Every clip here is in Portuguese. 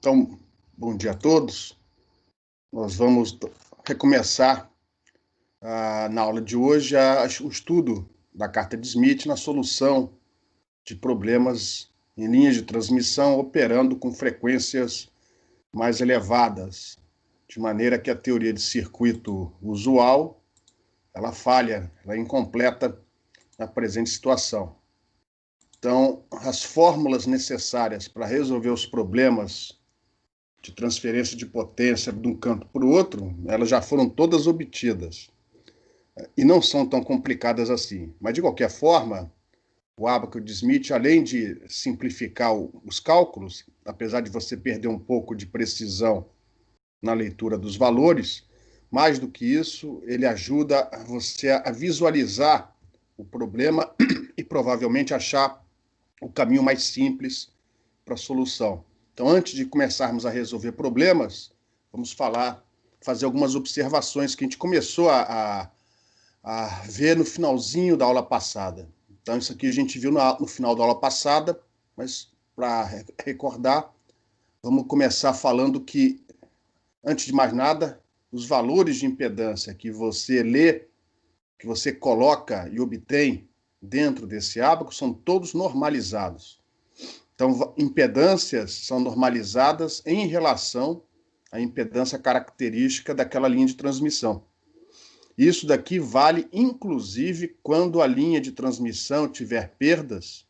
Então, bom dia a todos. Nós vamos recomeçar na aula de hoje o estudo da carta de Smith na solução de problemas em linhas de transmissão operando com frequências mais elevadas, de maneira que a teoria de circuito usual ela falha, ela é incompleta na presente situação. Então, as fórmulas necessárias para resolver os problemas de transferência de potência de um canto para o outro, elas já foram todas obtidas. E não são tão complicadas assim. Mas, de qualquer forma, o ábaco de Smith, além de simplificar os cálculos, apesar de você perder um pouco de precisão na leitura dos valores, mais do que isso, ele ajuda você a visualizar o problema e provavelmente achar o caminho mais simples para a solução. Então, antes de começarmos a resolver problemas, vamos fazer algumas observações que a gente começou a ver no finalzinho da aula passada. Então, isso aqui a gente viu no final da aula passada, mas para recordar, vamos começar falando que, antes de mais nada, os valores de impedância que você lê, que você coloca e obtém dentro desse ábaco, são todos normalizados. Então, impedâncias são normalizadas em relação à impedância característica daquela linha de transmissão. Isso daqui vale, inclusive, quando a linha de transmissão tiver perdas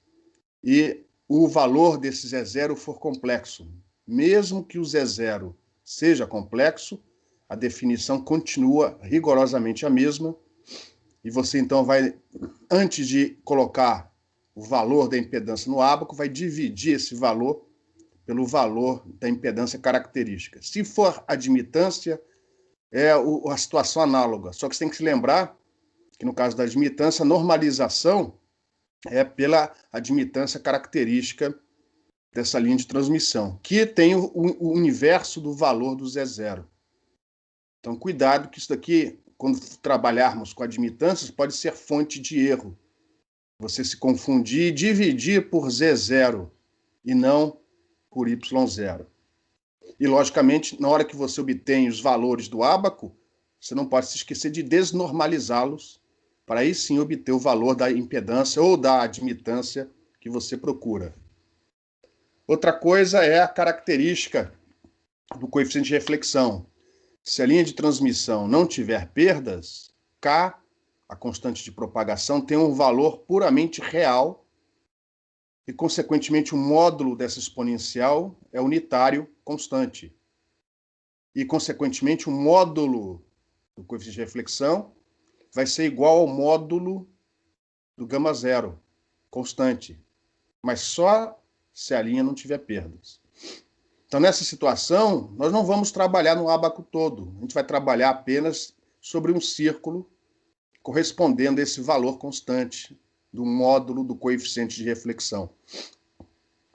e o valor desse Z0 for complexo. Mesmo que o Z0 seja complexo, a definição continua rigorosamente a mesma, e você, então, vai, antes de colocar o valor da impedância no ábaco, vai dividir esse valor pelo valor da impedância característica. Se for admitância, é a situação análoga. Só que você tem que se lembrar que, no caso da admitância, a normalização é pela admitância característica dessa linha de transmissão, que tem o universo do valor do Z0. Então, cuidado que isso daqui, quando trabalharmos com admitâncias, pode ser fonte de erro. Você se confundir e dividir por Z0 e não por Y0. E, logicamente, na hora que você obtém os valores do ábaco, você não pode se esquecer de desnormalizá-los para aí sim obter o valor da impedância ou da admitância que você procura. Outra coisa é a característica do coeficiente de reflexão. Se a linha de transmissão não tiver perdas, K, a constante de propagação, tem um valor puramente real e, consequentemente, o módulo dessa exponencial é unitário constante. E, consequentemente, o módulo do coeficiente de reflexão vai ser igual ao módulo do gama zero, constante, mas só se a linha não tiver perdas. Então, nessa situação, nós não vamos trabalhar no ábaco todo, a gente vai trabalhar apenas sobre um círculo correspondendo a esse valor constante do módulo do coeficiente de reflexão.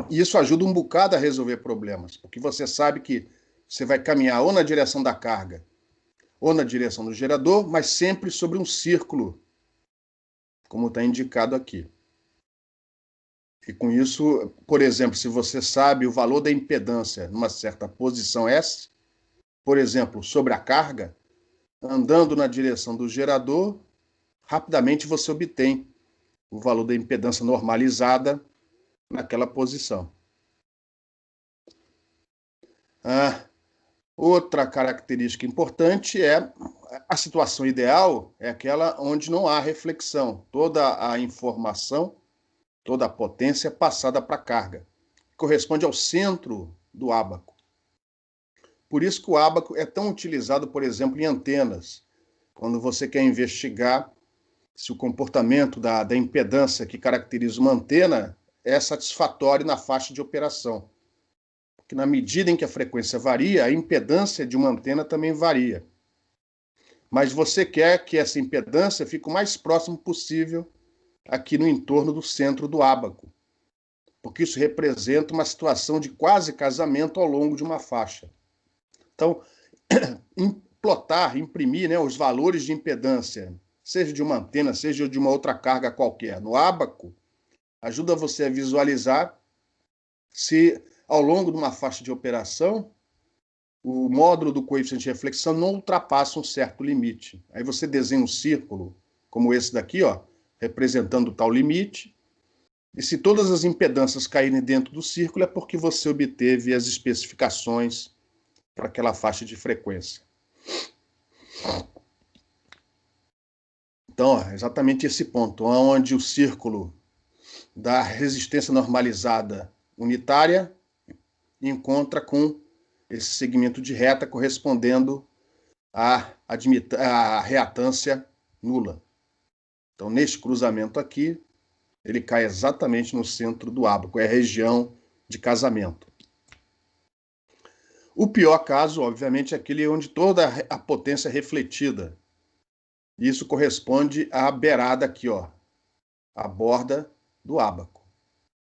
E isso ajuda um bocado a resolver problemas, porque você sabe que você vai caminhar ou na direção da carga ou na direção do gerador, mas sempre sobre um círculo, como está indicado aqui. E com isso, por exemplo, se você sabe o valor da impedância numa certa posição S, por exemplo, sobre a carga, andando na direção do gerador, rapidamente você obtém o valor da impedância normalizada naquela posição. Outra característica importante é a situação ideal, é aquela onde não há reflexão. Toda a informação, toda a potência é passada para a carga. Corresponde ao centro do ábaco. Por isso que o ábaco é tão utilizado, por exemplo, em antenas. Quando você quer investigar se o comportamento da impedância que caracteriza uma antena é satisfatório na faixa de operação. Porque na medida em que a frequência varia, a impedância de uma antena também varia. Mas você quer que essa impedância fique o mais próximo possível aqui no entorno do centro do ábaco, porque isso representa uma situação de quase casamento ao longo de uma faixa. Então, imprimir, né, os valores de impedância, seja de uma antena, seja de uma outra carga qualquer, no ábaco, ajuda você a visualizar se ao longo de uma faixa de operação, o módulo do coeficiente de reflexão não ultrapassa um certo limite. Aí você desenha um círculo, como esse daqui, ó, representando tal limite, e se todas as impedâncias caírem dentro do círculo, é porque você obteve as especificações para aquela faixa de frequência. Então, ó, exatamente esse ponto, onde o círculo da resistência normalizada unitária encontra com esse segmento de reta correspondendo à reatância nula. Então, neste cruzamento aqui, ele cai exatamente no centro do ábaco, é a região de casamento. O pior caso, obviamente, é aquele onde toda a potência é refletida. Isso corresponde à beirada aqui, ó, a borda do ábaco.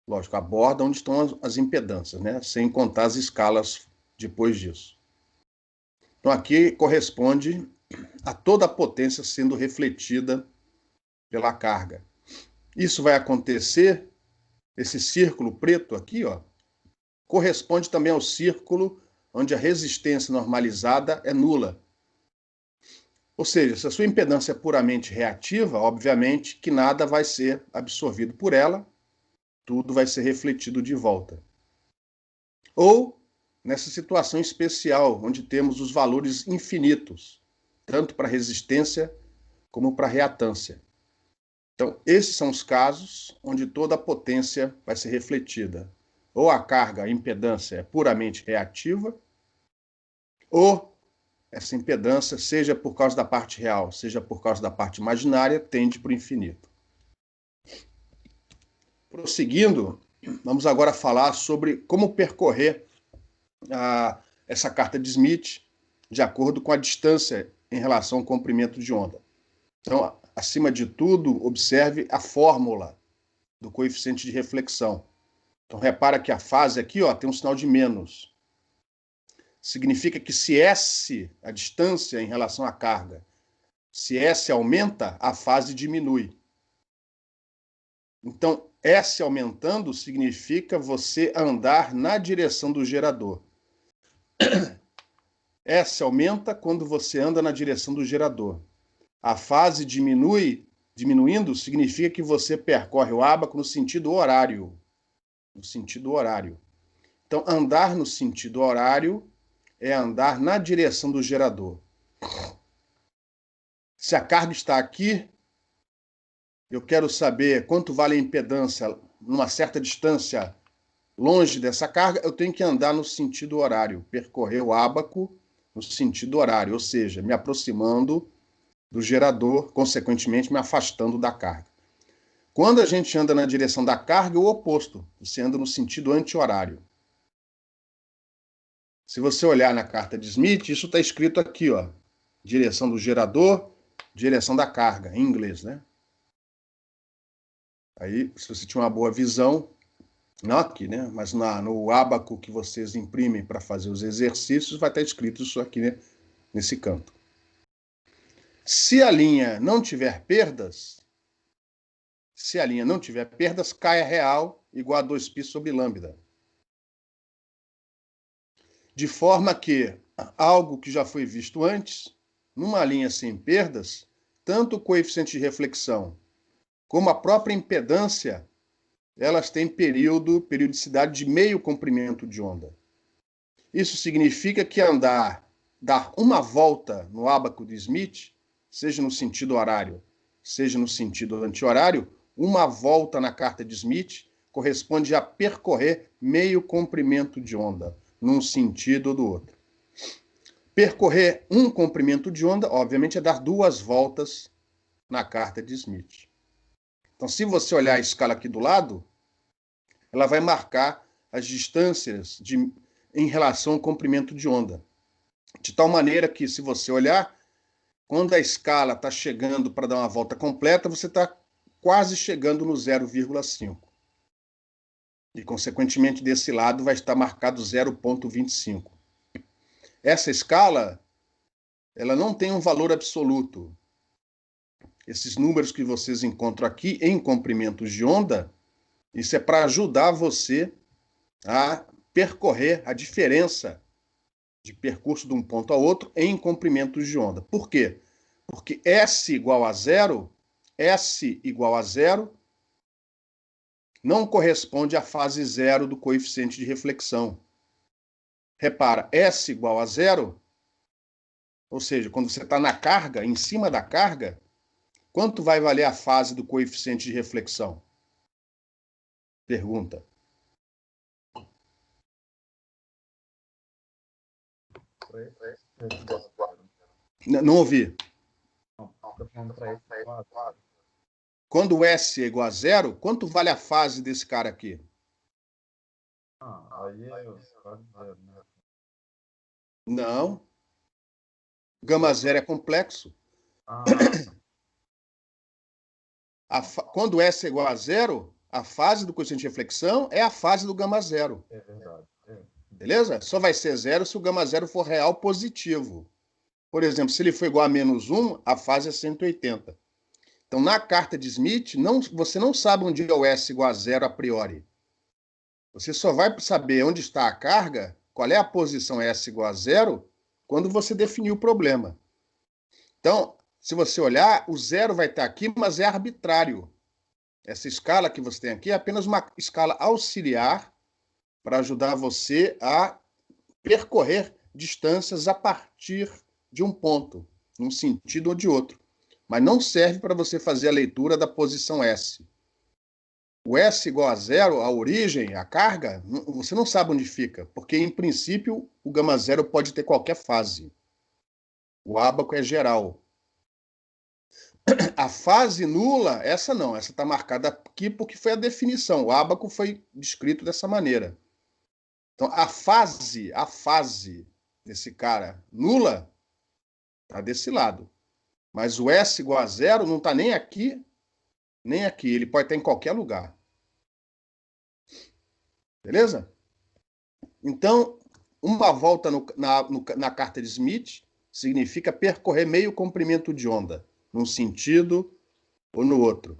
Lógico, a borda onde estão as impedâncias, né? Sem contar as escalas depois disso. Então, aqui corresponde a toda a potência sendo refletida pela carga. Isso vai acontecer, esse círculo preto aqui, ó, corresponde também ao círculo onde a resistência normalizada é nula. Ou seja, se a sua impedância é puramente reativa, obviamente que nada vai ser absorvido por ela, tudo vai ser refletido de volta. Ou nessa situação especial, onde temos os valores infinitos, tanto para resistência como para reatância. Então, esses são os casos onde toda a potência vai ser refletida. Ou a carga, a impedância é puramente reativa, ou essa impedância, seja por causa da parte real, seja por causa da parte imaginária, tende para o infinito. Prosseguindo, vamos agora falar sobre como percorrer essa carta de Smith de acordo com a distância em relação ao comprimento de onda. Então, acima de tudo, observe a fórmula do coeficiente de reflexão. Então, repara que a fase aqui, ó, tem um sinal de menos. Significa que se S, a distância em relação à carga, se S aumenta, a fase diminui. Então, S aumentando significa você andar na direção do gerador. S aumenta quando você anda na direção do gerador. A fase diminuindo significa que você percorre o ábaco no sentido horário. No sentido horário. Então, andar no sentido horário é andar na direção do gerador. Se a carga está aqui, eu quero saber quanto vale a impedância numa certa distância longe dessa carga, eu tenho que andar no sentido horário, percorrer o ábaco no sentido horário, ou seja, me aproximando do gerador, consequentemente me afastando da carga. Quando a gente anda na direção da carga, é o oposto, você anda no sentido anti-horário. Se você olhar na carta de Smith, isso está escrito aqui, ó, direção do gerador, direção da carga, em inglês, né? Aí, se você tinha uma boa visão, não aqui, né? Mas no ábaco que vocês imprimem para fazer os exercícios, vai estar escrito isso aqui, né? Nesse canto. Se a linha não tiver perdas, cai a real igual a 2π sobre lambda. De forma que algo que já foi visto antes, numa linha sem perdas, tanto o coeficiente de reflexão como a própria impedância, elas têm periodicidade de meio comprimento de onda. Isso significa que dar uma volta no ábaco de Smith, seja no sentido horário, seja no sentido anti-horário, uma volta na carta de Smith corresponde a percorrer meio comprimento de onda, num sentido ou do outro. Percorrer um comprimento de onda, obviamente, é dar 2 voltas na carta de Smith. Então, se você olhar a escala aqui do lado, ela vai marcar as distâncias em relação ao comprimento de onda. De tal maneira que, se você olhar, quando a escala está chegando para dar uma volta completa, você está quase chegando no 0,5. E, consequentemente, desse lado vai estar marcado 0,25. Essa escala, ela não tem um valor absoluto. Esses números que vocês encontram aqui em comprimentos de onda, isso é para ajudar você a percorrer a diferença de percurso de um ponto a outro em comprimentos de onda. Por quê? Porque S igual a zero não corresponde à fase zero do coeficiente de reflexão. Repara, S igual a zero, ou seja, quando você está na carga, em cima da carga, quanto vai valer a fase do coeficiente de reflexão? Pergunta. Não ouvi. Quando o S é igual a zero, quanto vale a fase desse cara aqui? Aí é quase zero, né? Não. Gama zero é complexo. Quando S é igual a zero, a fase do coeficiente de reflexão é a fase do gama zero. É verdade. Beleza? Só vai ser zero se o gama zero for real positivo. Por exemplo, se ele for igual a menos 1, a fase é 180. Então, na carta de Smith, você não sabe onde é o S igual a zero a priori. Você só vai saber onde está a carga, qual é a posição S igual a zero, quando você definir o problema. Então, se você olhar, o zero vai estar aqui, mas é arbitrário. Essa escala que você tem aqui é apenas uma escala auxiliar para ajudar você a percorrer distâncias a partir de um ponto, num sentido ou de outro. Mas não serve para você fazer a leitura da posição S. O S igual a zero, a origem, a carga, você não sabe onde fica, porque, em princípio, o gama zero pode ter qualquer fase. O ábaco é geral. A fase nula, essa não, essa está marcada aqui porque foi a definição. O ábaco foi descrito dessa maneira. Então, a fase desse cara nula está desse lado. Mas o S igual a zero não está nem aqui, nem aqui. Ele pode estar em qualquer lugar. Beleza? Então, uma volta na carta de Smith significa percorrer meio comprimento de onda, num sentido ou no outro.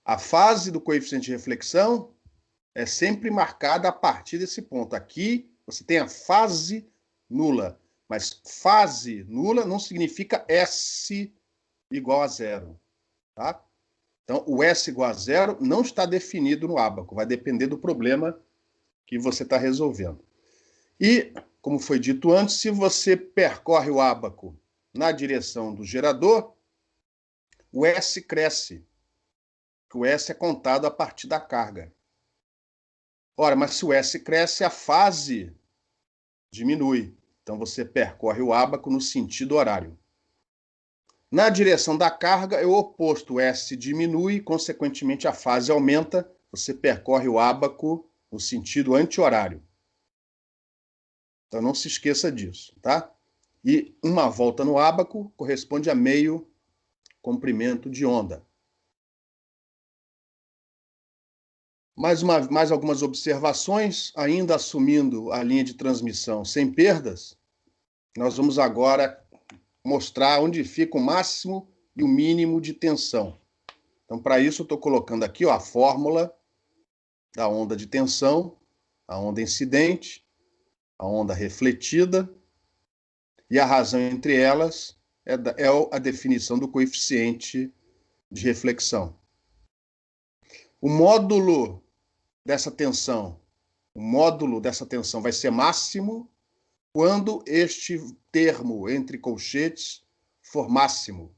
A fase do coeficiente de reflexão é sempre marcada a partir desse ponto. Aqui você tem a fase nula, mas fase nula não significa S igual a zero. Tá? Então, o S igual a zero não está definido no ábaco, vai depender do problema que você está resolvendo. E, como foi dito antes, se você percorre o ábaco na direção do gerador, o S cresce. O S é contado a partir da carga. Ora, mas se o S cresce, a fase diminui. Então você percorre o ábaco no sentido horário. Na direção da carga é o oposto. O S diminui, consequentemente a fase aumenta. Você percorre o ábaco no sentido anti-horário. Então não se esqueça disso, tá? E uma volta no ábaco corresponde a meio comprimento de onda. Mais algumas observações, ainda assumindo a linha de transmissão sem perdas, nós vamos agora mostrar onde fica o máximo e o mínimo de tensão. Então, para isso, eu estou colocando aqui a fórmula da onda de tensão, a onda incidente, a onda refletida, e a razão entre elas é a definição do coeficiente de reflexão. O módulo dessa tensão vai ser máximo quando este termo entre colchetes for máximo.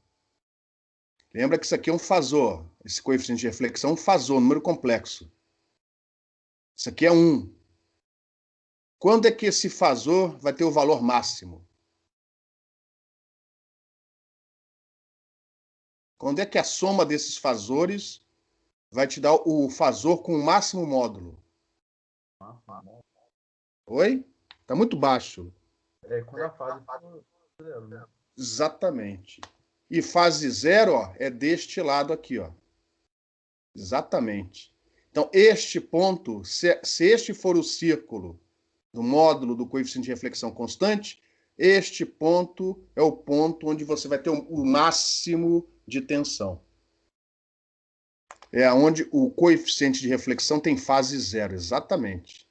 Lembra que isso aqui é um fasor, esse coeficiente de reflexão é um fasor, um número complexo. Isso aqui é 1. Quando é que esse fasor vai ter o valor máximo? Quando é que a soma desses fasores vai te dar o fasor com o máximo módulo? Oi? Está muito baixo. É quando a fase for zero, né? Exatamente. E fase zero, ó, é deste lado aqui, ó. Exatamente. Então, este ponto, se este for o círculo do módulo do coeficiente de reflexão constante, este ponto é o ponto onde você vai ter o máximo de tensão. É onde o coeficiente de reflexão tem fase zero, exatamente.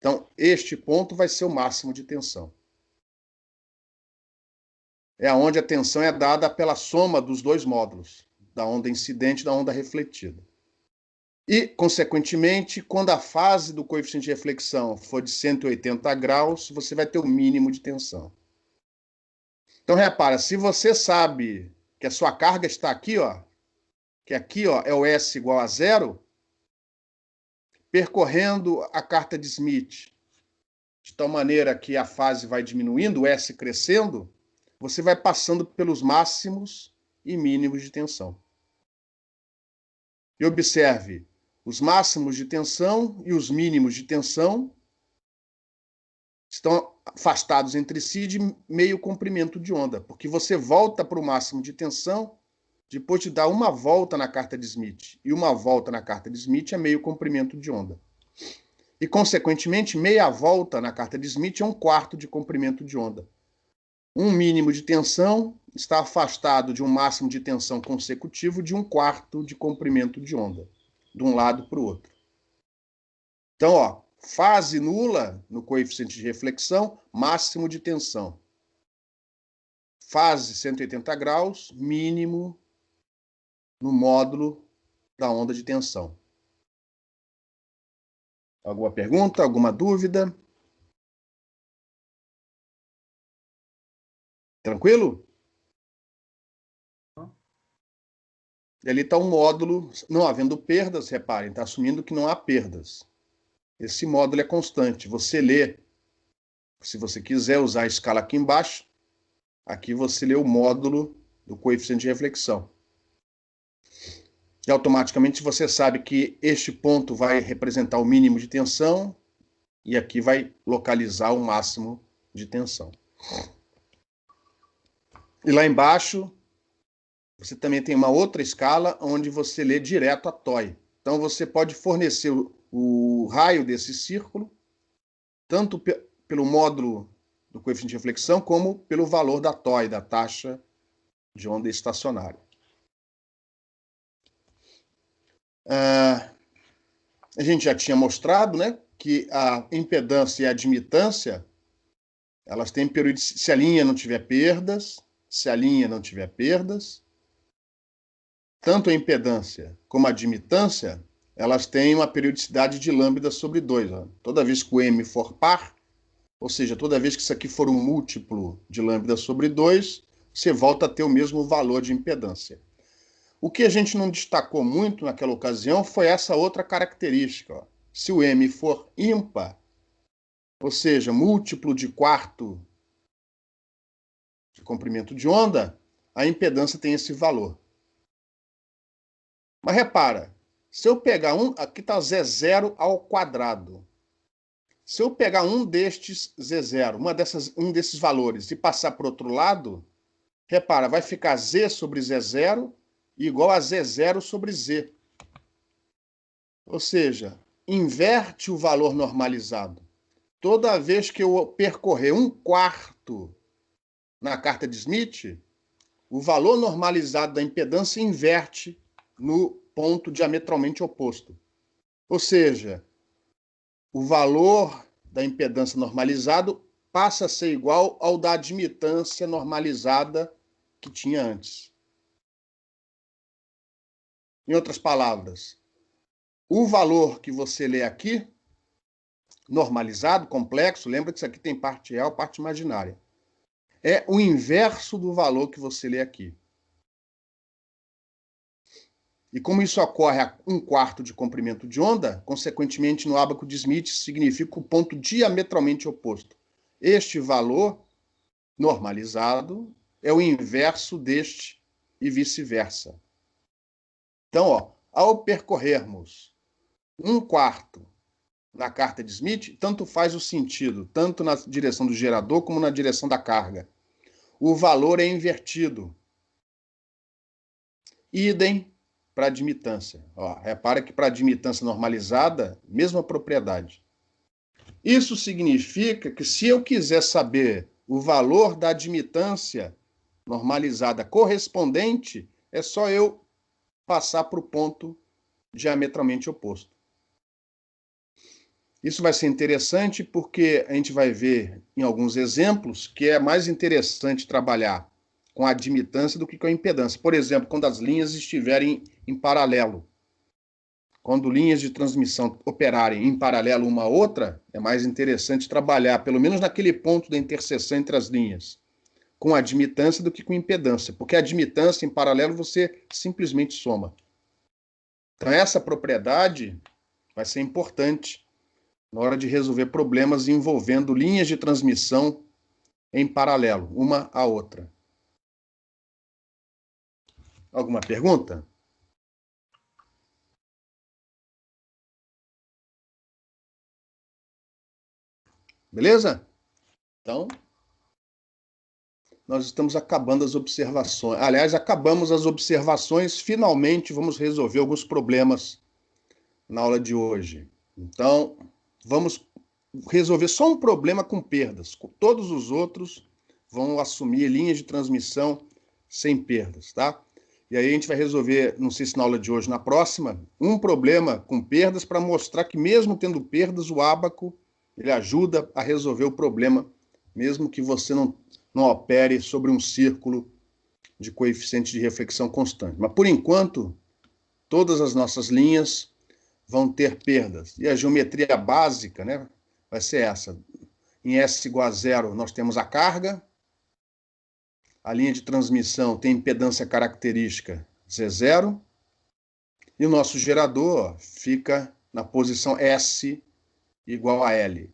Então, este ponto vai ser o máximo de tensão. É onde a tensão é dada pela soma dos dois módulos, da onda incidente e da onda refletida. E, consequentemente, quando a fase do coeficiente de reflexão for de 180 graus, você vai ter o mínimo de tensão. Então, repara, se você sabe que a sua carga está aqui, ó, que aqui ó, é o S igual a zero, percorrendo a carta de Smith de tal maneira que a fase vai diminuindo, o S crescendo, você vai passando pelos máximos e mínimos de tensão. E observe, os máximos de tensão e os mínimos de tensão estão afastados entre si de meio comprimento de onda, porque você volta para o máximo de tensão depois de dar uma volta na carta de Smith. E uma volta na carta de Smith é meio comprimento de onda. E, consequentemente, meia volta na carta de Smith é um quarto de comprimento de onda. Um mínimo de tensão está afastado de um máximo de tensão consecutivo de um quarto de comprimento de onda, de um lado para o outro. Então, ó, fase nula no coeficiente de reflexão, máximo de tensão. Fase 180 graus, mínimo no módulo da onda de tensão. Alguma pergunta? Alguma dúvida? Tranquilo? E ali está um módulo, não havendo perdas, reparem, está assumindo que não há perdas. Esse módulo é constante. Você lê, se você quiser usar a escala aqui embaixo, aqui você lê o módulo do coeficiente de reflexão. E automaticamente você sabe que este ponto vai representar o mínimo de tensão e aqui vai localizar o máximo de tensão. E lá embaixo, você também tem uma outra escala onde você lê direto a TOI. Então você pode fornecer o raio desse círculo, tanto pelo módulo do coeficiente de reflexão, como pelo valor da TOI, da taxa de onda estacionária. A gente já tinha mostrado, né, que a impedância e a admitância, elas têm periodicidade, se a linha não tiver perdas, tanto a impedância como a admitância, elas têm uma periodicidade de lambda sobre 2. Ó. Toda vez que o M for par, ou seja, toda vez que isso aqui for um múltiplo de lambda sobre 2, você volta a ter o mesmo valor de impedância. O que a gente não destacou muito naquela ocasião foi essa outra característica. Ó. Se o M for ímpar, ou seja, múltiplo de quarto de comprimento de onda, a impedância tem esse valor. Mas repara, se eu pegar aqui está Z0 ao quadrado. Se eu pegar um destes Z0, um desses valores, e passar para o outro lado, repara, vai ficar Z sobre Z0 igual a Z0 sobre Z. Ou seja, inverte o valor normalizado. Toda vez que eu percorrer um quarto na carta de Smith, o valor normalizado da impedância inverte no ponto diametralmente oposto. Ou seja, o valor da impedância normalizado passa a ser igual ao da admitância normalizada que tinha antes. Em outras palavras, o valor que você lê aqui, normalizado, complexo, lembra que isso aqui tem parte real, parte imaginária, é o inverso do valor que você lê aqui. E como isso ocorre a um quarto de comprimento de onda, consequentemente, no ábaco de Smith, significa o ponto diametralmente oposto. Este valor normalizado é o inverso deste e vice-versa. Então, ó, ao percorrermos um quarto na carta de Smith, tanto faz o sentido, tanto na direção do gerador como na direção da carga. O valor é invertido. Idem para admitância. Ó, repara que para admitância normalizada, mesma propriedade. Isso significa que se eu quiser saber o valor da admitância normalizada correspondente, é só eu passar para o ponto diametralmente oposto. Isso vai ser interessante porque a gente vai ver em alguns exemplos que é mais interessante trabalhar com a admitância do que com a impedância. Por exemplo, quando as linhas estiverem em paralelo. Quando linhas de transmissão operarem em paralelo uma à outra, é mais interessante trabalhar, pelo menos naquele ponto da interseção entre as linhas, com admitância do que com impedância, porque a admitância em paralelo você simplesmente soma. Então essa propriedade vai ser importante na hora de resolver problemas envolvendo linhas de transmissão em paralelo, uma à outra. Alguma pergunta? Beleza? Então, nós estamos acabando as observações. Aliás, acabamos as observações, finalmente vamos resolver alguns problemas na aula de hoje. Então, vamos resolver só um problema com perdas. Todos os outros vão assumir linhas de transmissão sem perdas, tá? E aí a gente vai resolver, não sei se na aula de hoje, na próxima, um problema com perdas para mostrar que mesmo tendo perdas, o ábaco ele ajuda a resolver o problema, mesmo que você não opere sobre um círculo de coeficiente de reflexão constante. Mas, por enquanto, todas as nossas linhas vão ter perdas. E a geometria básica, né, vai ser essa. Em S igual a zero, nós temos a carga. A linha de transmissão tem impedância característica Z0. E o nosso gerador fica na posição S igual a L.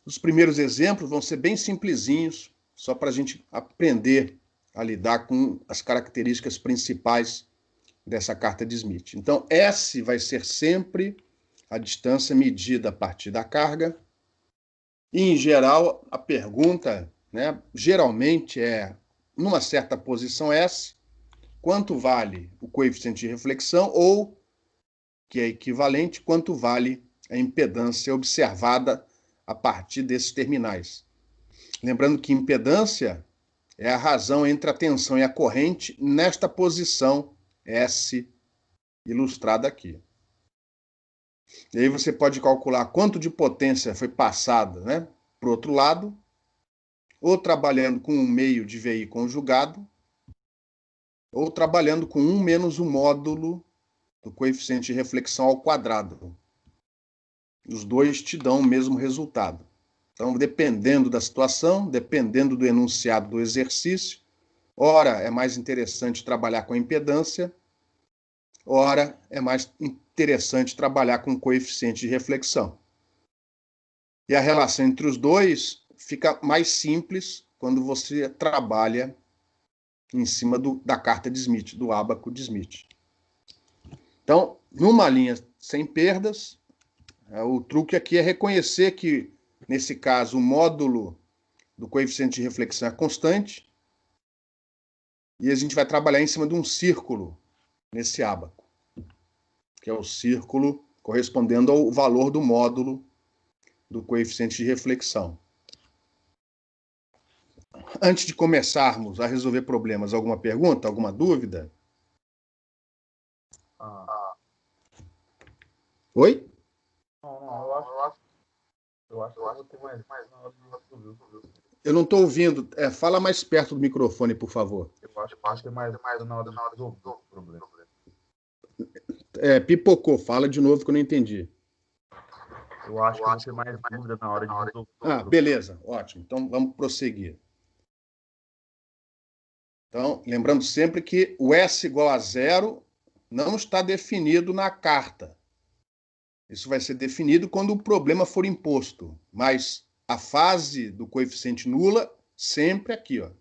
Os primeiros exemplos vão ser bem simplesinhos, só para a gente aprender a lidar com as características principais dessa carta de Smith. Então, S vai ser sempre a distância medida a partir da carga. E, em geral, a pergunta, né, geralmente é, numa certa posição S, quanto vale o coeficiente de reflexão ou, que é equivalente, quanto vale a impedância observada a partir desses terminais. Lembrando que impedância é a razão entre a tensão e a corrente nesta posição S ilustrada aqui. E aí você pode calcular quanto de potência foi passada, né, para o outro lado, ou trabalhando com um meio de VI conjugado, ou trabalhando com 1 menos o módulo do coeficiente de reflexão ao quadrado. Os dois te dão o mesmo resultado. Então, dependendo da situação, dependendo do enunciado do exercício, ora é mais interessante trabalhar com a impedância, ora é mais interessante trabalhar com o coeficiente de reflexão. E a relação entre os dois fica mais simples quando você trabalha em cima da carta de Smith, do ábaco de Smith. Então, numa linha sem perdas, o truque aqui é reconhecer que, nesse caso, o módulo do coeficiente de reflexão é constante e a gente vai trabalhar em cima de um círculo nesse ábaco, que é o círculo correspondendo ao valor do módulo do coeficiente de reflexão. Antes de começarmos a resolver problemas, alguma pergunta, alguma dúvida? Oi? Não, eu acho que eu vou ter mais na hora de resolver. Eu não estou ouvindo. Fala mais perto do microfone, por favor. Eu acho que vai ter mais na hora de resolver o problema. Pipocou. Fala de novo que eu não entendi. Eu acho que vou ter mais dúvida na hora de resolver. Ah, beleza. Ótimo. Então, vamos prosseguir. Então, lembrando sempre que o S igual a zero não está definido na carta. Isso vai ser definido quando o problema for imposto. Mas a fase do coeficiente nula sempre aqui, ó.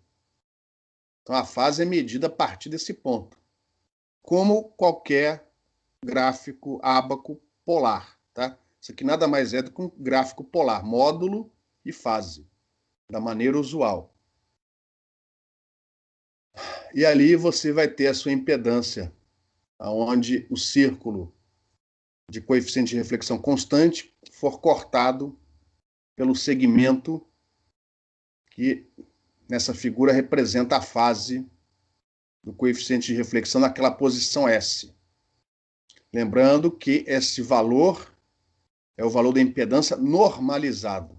Então, a fase é medida a partir desse ponto. Como qualquer gráfico ábaco polar, tá? Isso aqui nada mais é do que um gráfico polar, módulo e fase, da maneira usual. E ali você vai ter a sua impedância, onde o círculo de coeficiente de reflexão constante for cortado pelo segmento que nessa figura representa a fase do coeficiente de reflexão naquela posição S. Lembrando que esse valor é o valor da impedância normalizado.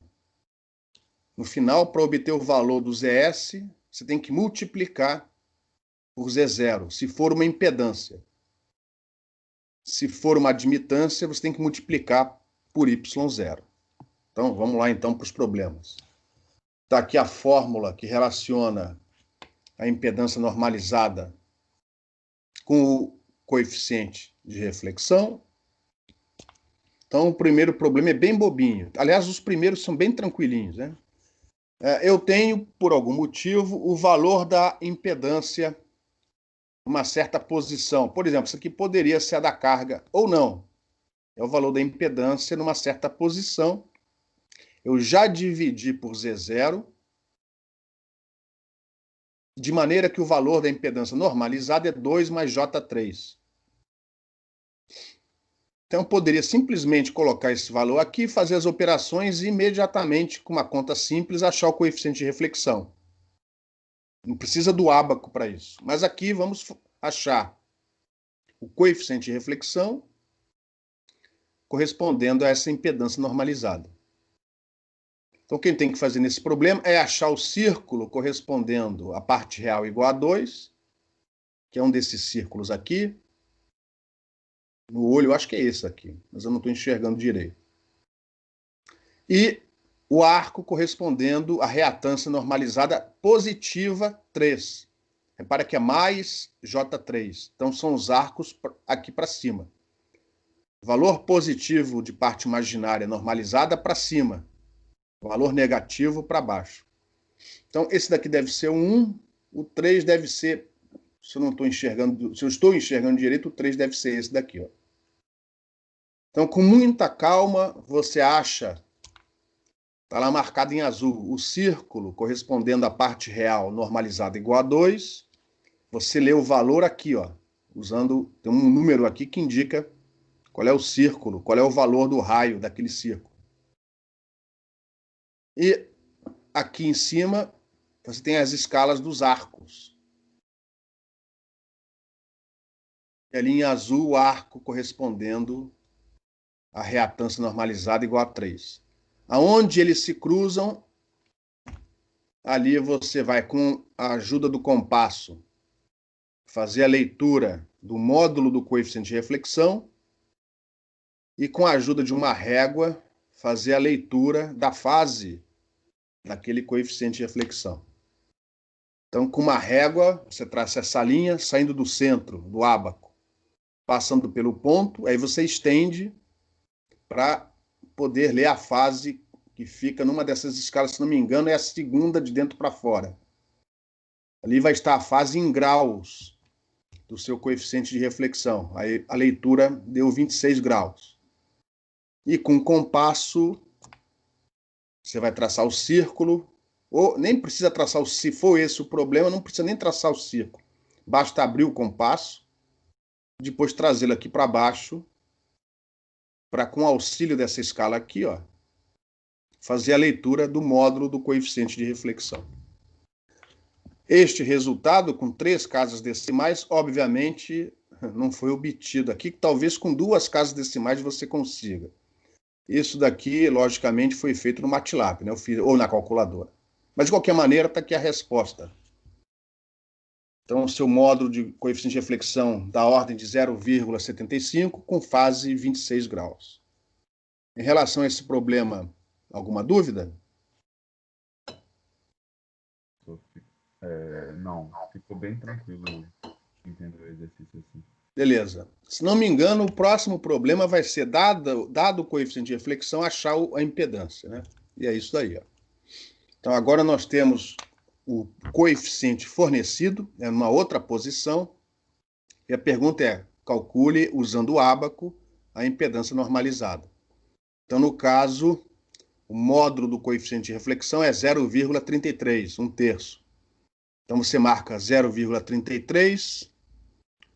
No final, para obter o valor do ZS, você tem que multiplicar por Z0, se for uma impedância. Se for uma admitância, você tem que multiplicar por Y0. Então, vamos lá então para os problemas. Está aqui a fórmula que relaciona a impedância normalizada com o coeficiente de reflexão. Então, o primeiro problema é bem bobinho. Aliás, os primeiros são bem tranquilinhos, né? Eu tenho, por algum motivo, o valor da impedância numa certa posição. Por exemplo, isso aqui poderia ser a da carga ou não. É o valor da impedância numa certa posição. Eu já dividi por Z0, de maneira que o valor da impedância normalizada é 2 mais J3. Então, eu poderia simplesmente colocar esse valor aqui, fazer as operações e imediatamente, com uma conta simples, achar o coeficiente de reflexão. Não precisa do ábaco para isso. Mas aqui vamos achar o coeficiente de reflexão correspondendo a essa impedância normalizada. Então, o que a gente tem que fazer nesse problema é achar o círculo correspondendo à parte real igual a 2, que é um desses círculos aqui. No olho, eu acho que é esse aqui, mas eu não estou enxergando direito. E o arco correspondendo à reatância normalizada positiva 3. Repara que é mais J3. Então, são os arcos aqui para cima. Valor positivo de parte imaginária normalizada para cima. Valor negativo para baixo. Então, esse daqui deve ser o 1, o 3 deve ser, se eu estou enxergando direito, o 3 deve ser esse daqui, ó. Então, com muita calma, você acha, está lá marcado em azul, o círculo correspondendo à parte real normalizada igual a 2. Você lê o valor aqui, ó, tem um número aqui que indica qual é o círculo, qual é o valor do raio daquele círculo. E aqui em cima, você tem as escalas dos arcos. E ali em azul, o arco correspondendo à reatância normalizada igual a 3. Aonde eles se cruzam, ali você vai, com a ajuda do compasso, fazer a leitura do módulo do coeficiente de reflexão e, com a ajuda de uma régua, fazer a leitura da fase daquele coeficiente de reflexão. Então, com uma régua, você traça essa linha saindo do centro, do ábaco, passando pelo ponto, aí você estende para poder ler a fase que fica numa dessas escalas, se não me engano, é a segunda de dentro para fora. Ali vai estar a fase em graus do seu coeficiente de reflexão. Aí a leitura deu 26 graus. E com o compasso, você vai traçar o círculo, ou nem precisa traçar, se for esse o problema, não precisa nem traçar o círculo. Basta abrir o compasso, depois trazê-lo aqui para baixo, para, com auxílio dessa escala aqui, ó, fazer a leitura do módulo do coeficiente de reflexão. Este resultado, com 3 casas decimais, obviamente não foi obtido aqui, que talvez com 2 casas decimais você consiga. Isso daqui, logicamente, foi feito no MATLAB, né? Ou na calculadora. Mas, de qualquer maneira, está aqui a resposta. Então, o seu módulo de coeficiente de reflexão da ordem de 0,75 com fase 26 graus. Em relação a esse problema, alguma dúvida? Não, ficou bem tranquilo entender o exercício assim. Beleza. Se não me engano, o próximo problema vai ser, dado o coeficiente de reflexão, achar a impedância, né? E é isso daí, ó. Então, agora nós temos o coeficiente fornecido, numa outra posição, e a pergunta é, calcule, usando o ábaco, a impedância normalizada. Então, no caso, o módulo do coeficiente de reflexão é 0,33, 1/3. Então, você marca 0,33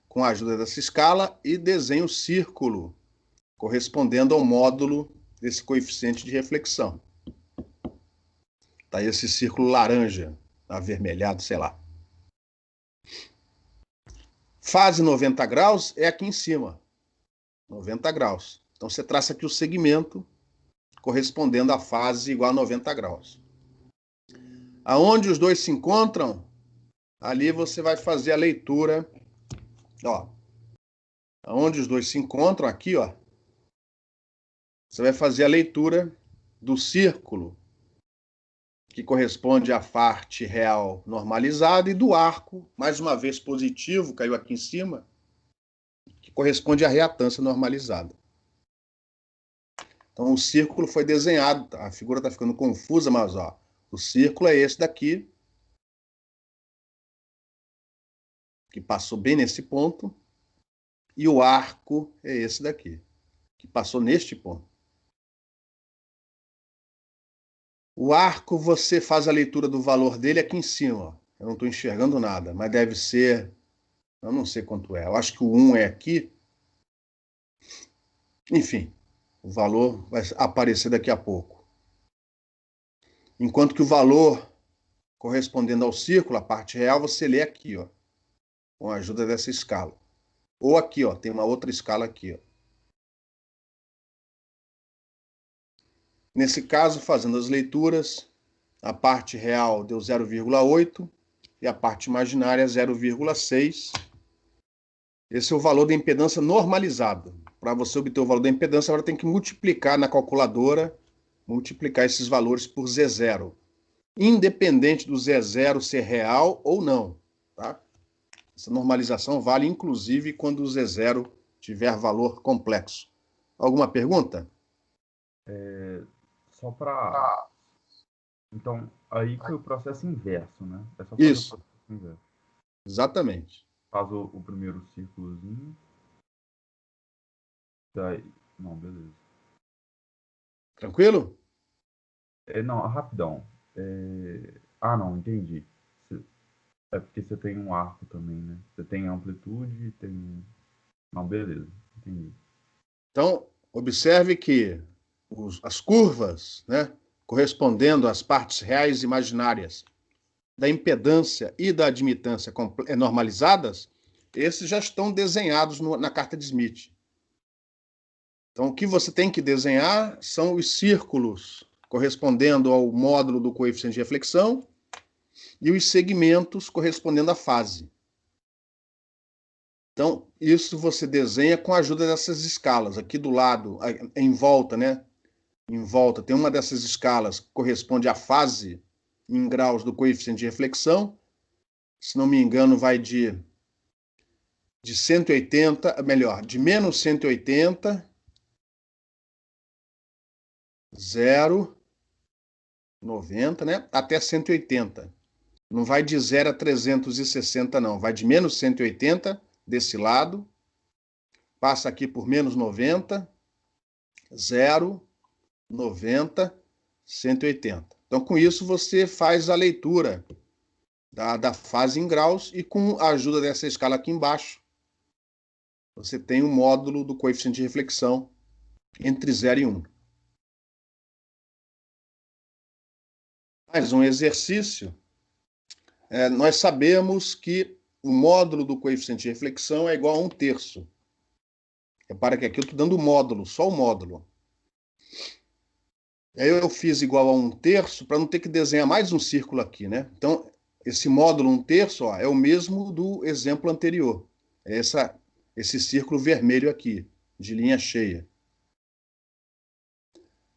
com a ajuda dessa escala e desenha o círculo correspondendo ao módulo desse coeficiente de reflexão. Está aí esse círculo laranja, avermelhado, sei lá. Fase 90 graus é aqui em cima. 90 graus. Então, você traça aqui o segmento correspondendo à fase igual a 90 graus. Aonde os dois se encontram, ali você vai fazer a leitura, ó. Aonde os dois se encontram, aqui, ó, você vai fazer a leitura do círculo, que corresponde à parte real normalizada, e do arco, mais uma vez positivo, caiu aqui em cima, que corresponde à reatância normalizada. Então, o círculo foi desenhado, a figura está ficando confusa, mas ó, o círculo é esse daqui, que passou bem nesse ponto, e o arco é esse daqui, que passou neste ponto. O arco, você faz a leitura do valor dele aqui em cima, ó. Eu não estou enxergando nada, mas deve ser, eu não sei quanto é, eu acho que o 1 é aqui. Enfim, o valor vai aparecer daqui a pouco. Enquanto que o valor correspondendo ao círculo, a parte real, você lê aqui, ó, com a ajuda dessa escala. Ou aqui, ó, tem uma outra escala aqui, ó. Nesse caso, fazendo as leituras, a parte real deu 0,8 e a parte imaginária 0,6. Esse é o valor da impedância normalizada. Para você obter o valor da impedância, agora tem que multiplicar na calculadora, multiplicar esses valores por Z0. Independente do Z0 ser real ou não, tá? Essa normalização vale, inclusive, quando o Z0 tiver valor complexo. Alguma pergunta? Só para. Então, aí foi o processo inverso, né? É só fazer Isso, o processo inverso. exatamente. Faz o primeiro círculozinho. Daí. Não, beleza. Tranquilo? Não, rapidão. Ah, não, entendi. É porque você tem um arco também, né? Você tem amplitude e tem. Não, beleza, entendi. Então, observe que as curvas, né, correspondendo às partes reais e imaginárias da impedância e da admitância normalizadas, esses já estão desenhados na carta de Smith. Então, o que você tem que desenhar são os círculos correspondendo ao módulo do coeficiente de reflexão e os segmentos correspondendo à fase. Então, isso você desenha com a ajuda dessas escalas. Aqui do lado, em volta, né? Em volta tem uma dessas escalas que corresponde à fase em graus do coeficiente de reflexão. Se não me engano, vai de 180, melhor, de menos 180, 0, 90, né? Até 180. Não vai de 0 a 360, não. Vai de menos 180 desse lado, passa aqui por menos 90, 0, 90, 180. Então, com isso, você faz a leitura da fase em graus e com a ajuda dessa escala aqui embaixo, você tem o módulo do coeficiente de reflexão entre 0 e 1. Mais um exercício. Nós sabemos que o módulo do coeficiente de reflexão é igual a 1/3. Repara que aqui eu estou dando o módulo, só o módulo. Aí eu fiz igual a 1/3 para não ter que desenhar mais um círculo aqui, né? Então, esse módulo 1/3 ó, é o mesmo do exemplo anterior. É esse círculo vermelho aqui, de linha cheia.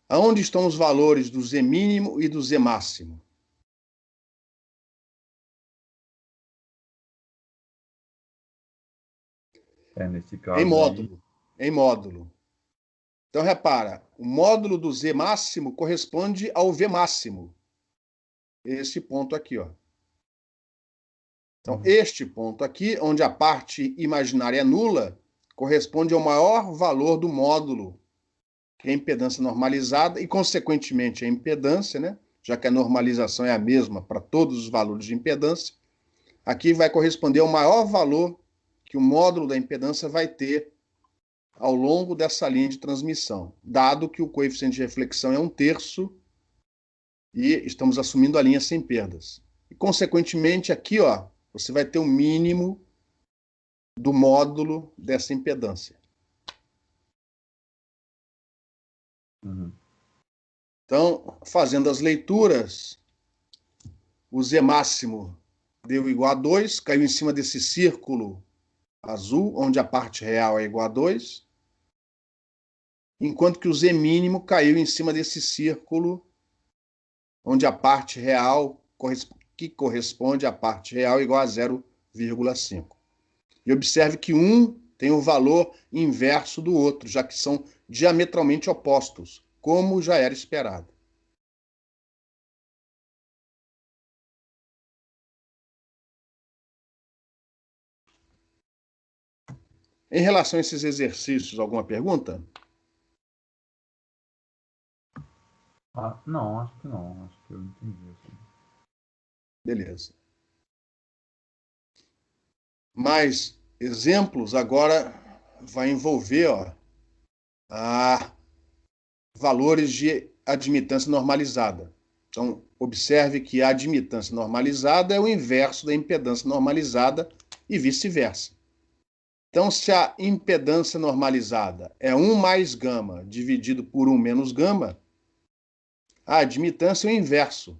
Aonde estão os valores do Z mínimo e do Z máximo? Nesse Em caso aí. módulo. Em módulo. Então, repara, o módulo do Z máximo corresponde ao V máximo. Esse ponto aqui, ó. Então, este ponto aqui, onde a parte imaginária é nula, corresponde ao maior valor do módulo, que é a impedância normalizada, e, consequentemente, a impedância, né? Já que a normalização é a mesma para todos os valores de impedância, aqui vai corresponder ao maior valor que o módulo da impedância vai ter ao longo dessa linha de transmissão, dado que o coeficiente de reflexão é 1/3 e estamos assumindo a linha sem perdas. E, consequentemente, aqui, ó, você vai ter o mínimo do módulo dessa impedância. Uhum. Então, fazendo as leituras, o Z máximo deu igual a 2, caiu em cima desse círculo azul, onde a parte real é igual a 2, enquanto que o Z mínimo caiu em cima desse círculo, onde a parte real, que corresponde à parte real, igual a 0,5. E observe que um tem o valor inverso do outro, já que são diametralmente opostos, como já era esperado. Em relação a esses exercícios, alguma pergunta? Ah, não, acho que não. Acho que eu entendi, assim. Beleza. Mais exemplos agora vai envolver valores de admitância normalizada. Então, observe que a admitância normalizada é o inverso da impedância normalizada e vice-versa. Então, se a impedância normalizada é 1 mais gama dividido por 1 menos gama, a admitância é o inverso.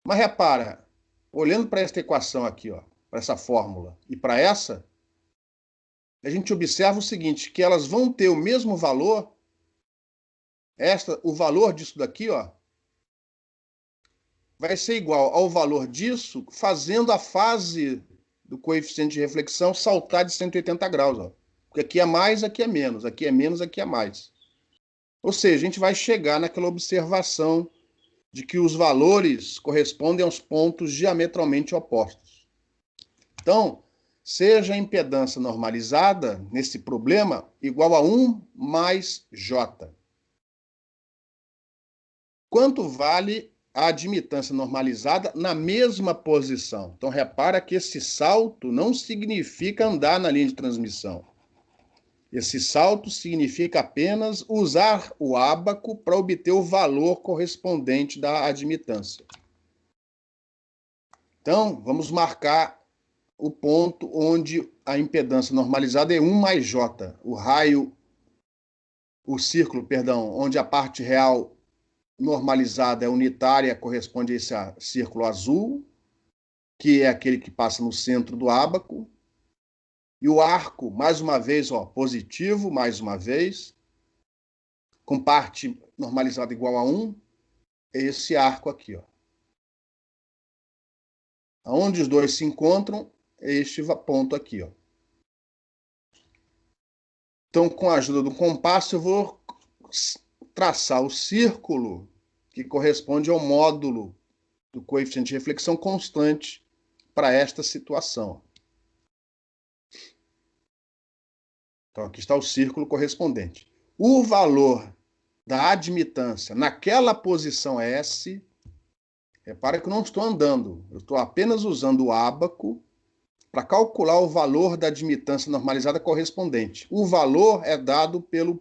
Mas repara, olhando para esta equação aqui, para essa fórmula e para essa, a gente observa o seguinte, que elas vão ter o mesmo valor, o valor disso daqui, vai ser igual ao valor disso, fazendo a fase do coeficiente de reflexão saltar de 180 graus. Porque aqui é mais, aqui é menos, aqui é menos, aqui é mais. Ou seja, a gente vai chegar naquela observação de que os valores correspondem aos pontos diametralmente opostos. Então, seja a impedância normalizada, nesse problema, igual a 1 mais J. Quanto vale a admitância normalizada na mesma posição? Então, repara que esse salto não significa andar na linha de transmissão. Esse salto significa apenas usar o ábaco para obter o valor correspondente da admitância. Então, vamos marcar o ponto onde a impedância normalizada é 1 mais J, o círculo, perdão, onde a parte real normalizada é unitária, corresponde a esse círculo azul, que é aquele que passa no centro do ábaco, e o arco, mais uma vez, positivo, mais uma vez, com parte normalizada igual a 1, é esse arco aqui. Onde os dois se encontram, é este ponto aqui. Então, com a ajuda do compasso, eu vou traçar o círculo que corresponde ao módulo do coeficiente de reflexão constante para esta situação. Então, aqui está o círculo correspondente. O valor da admitância naquela posição S, repara que eu não estou andando, eu estou apenas usando o ábaco para calcular o valor da admitância normalizada correspondente. O valor é dado pela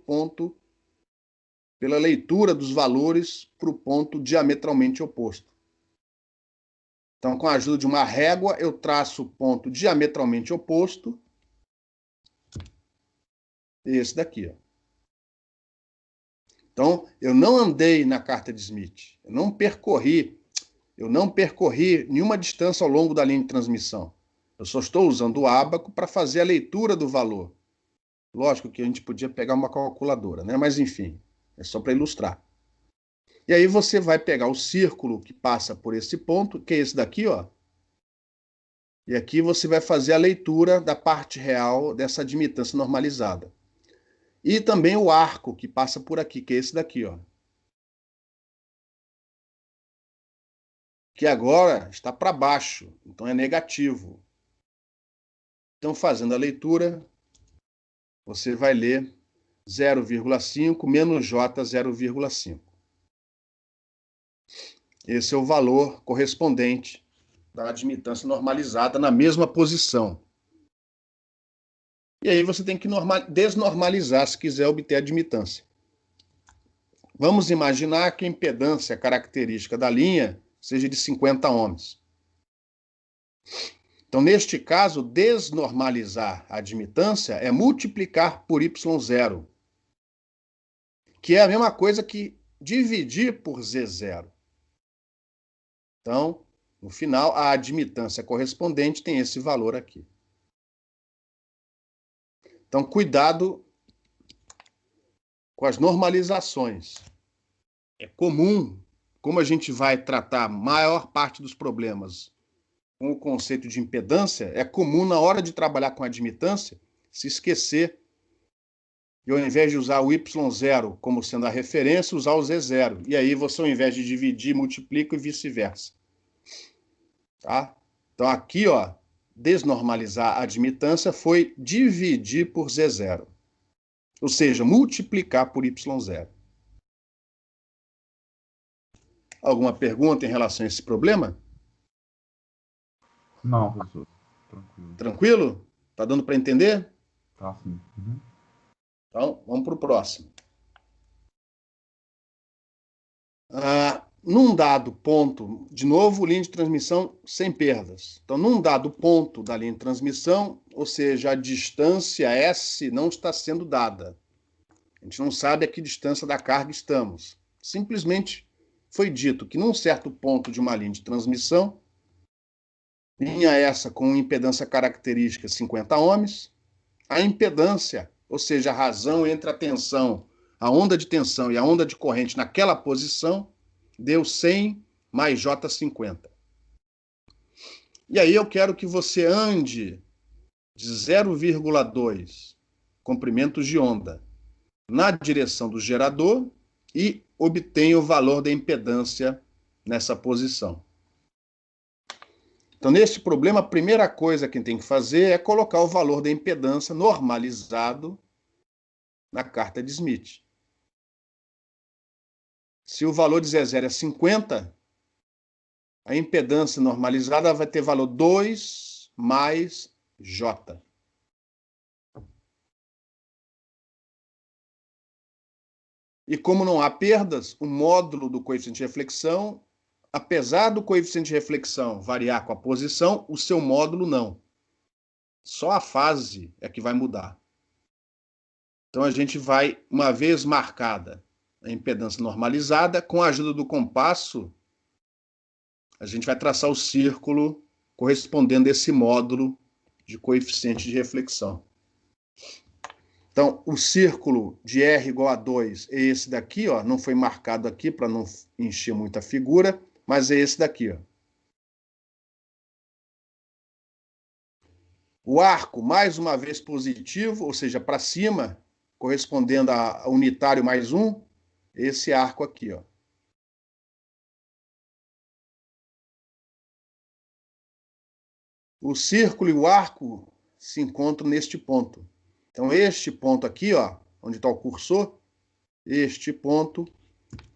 leitura dos valores para o ponto diametralmente oposto. Então, com a ajuda de uma régua, eu traço o ponto diametralmente oposto, esse daqui. Então, eu não andei na carta de Smith, eu não percorri nenhuma distância ao longo da linha de transmissão. Eu só estou usando o ábaco para fazer a leitura do valor. Lógico que a gente podia pegar uma calculadora, né? Mas enfim, é só para ilustrar. E aí você vai pegar o círculo que passa por esse ponto, que é esse daqui, e aqui você vai fazer a leitura da parte real dessa admitância normalizada. E também o arco que passa por aqui, que é esse daqui, que agora está para baixo, então é negativo. Então, fazendo a leitura, você vai ler 0,5 menos J 0,5. Esse é o valor correspondente da admitância normalizada na mesma posição. E aí você tem que desnormalizar se quiser obter a admitância. Vamos imaginar que a impedância característica da linha seja de 50 ohms. Então, neste caso, desnormalizar a admitância é multiplicar por Y0, que é a mesma coisa que dividir por Z0. Então, no final, a admitância correspondente tem esse valor aqui. Então, cuidado com as normalizações. É comum, como a gente vai tratar a maior parte dos problemas com o conceito de impedância, é comum, na hora de trabalhar com admitância, se esquecer e, ao invés de usar o Y0 como sendo a referência, usar o Z0. E aí você, ao invés de dividir, multiplica e vice-versa. Tá? Então, aqui, ó, desnormalizar a admitância foi dividir por Z0. Ou seja, multiplicar por Y0. Alguma pergunta em relação a esse problema? Não, professor. Tranquilo. Tranquilo? Tá dando para entender? Tá sim. Uhum. Então, vamos para o próximo. Num dado ponto, de novo, linha de transmissão sem perdas. Então, num dado ponto da linha de transmissão, ou seja, a distância S não está sendo dada. A gente não sabe a que distância da carga estamos. Simplesmente foi dito que num certo ponto de uma linha de transmissão, linha essa com impedância característica 50 ohms, a impedância, ou seja, a razão entre a tensão, a onda de tensão e a onda de corrente naquela posição, deu 100 mais J50. E aí eu quero que você ande de 0,2 comprimentos de onda na direção do gerador e obtenha o valor da impedância nessa posição. Então, neste problema, a primeira coisa que tem que fazer é colocar o valor da impedância normalizado na carta de Smith. Se o valor de Z0 é 50, a impedância normalizada vai ter valor 2 mais J. E como não há perdas, o módulo do coeficiente de reflexão, apesar do coeficiente de reflexão variar com a posição, o seu módulo não. Só a fase é que vai mudar. Então a gente vai, uma vez marcada a impedância normalizada, com a ajuda do compasso, a gente vai traçar o círculo correspondendo a esse módulo de coeficiente de reflexão. Então, o círculo de R igual a 2 é esse daqui, ó, não foi marcado aqui para não encher muita figura, mas é esse daqui, ó. O arco, mais uma vez positivo, ou seja, para cima, correspondendo a unitário mais 1, esse arco aqui, ó. O círculo e o arco se encontram neste ponto. Então, este ponto aqui, ó, onde está o cursor, este ponto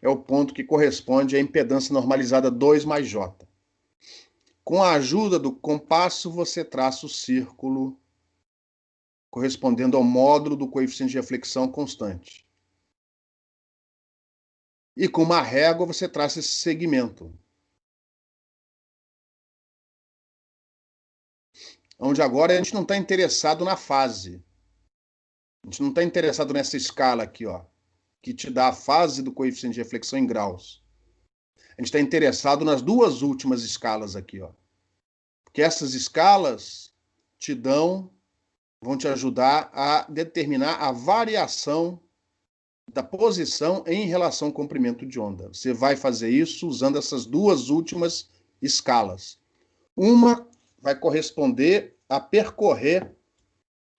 é o ponto que corresponde à impedância normalizada 2 mais J. Com a ajuda do compasso, você traça o círculo correspondendo ao módulo do coeficiente de reflexão constante. E com uma régua, você traça esse segmento. Onde agora a gente não está interessado na fase. A gente não está interessado nessa escala aqui, ó, que te dá a fase do coeficiente de reflexão em graus. A gente está interessado nas duas últimas escalas aqui, ó. Porque essas escalas vão te ajudar a determinar a variação da posição em relação ao comprimento de onda. Você vai fazer isso usando essas duas últimas escalas. Uma vai corresponder a percorrer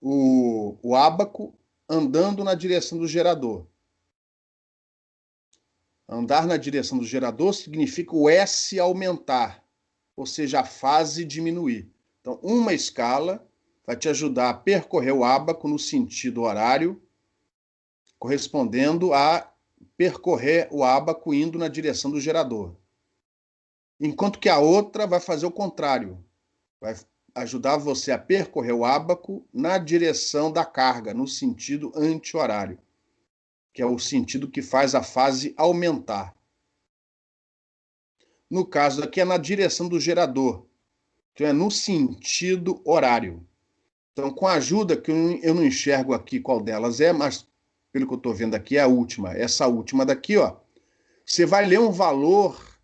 o ábaco andando na direção do gerador. Andar na direção do gerador significa o S aumentar, ou seja, a fase diminuir. Então, uma escala vai te ajudar a percorrer o ábaco no sentido horário, correspondendo a percorrer o ábaco indo na direção do gerador. Enquanto que a outra vai fazer o contrário, vai ajudar você a percorrer o ábaco na direção da carga, no sentido anti-horário, que é o sentido que faz a fase aumentar. No caso aqui é na direção do gerador, que é no sentido horário. Então, com a ajuda, que eu não enxergo aqui qual delas é, mas pelo que eu estou vendo aqui, é a última. Essa última daqui, ó, você vai ler um valor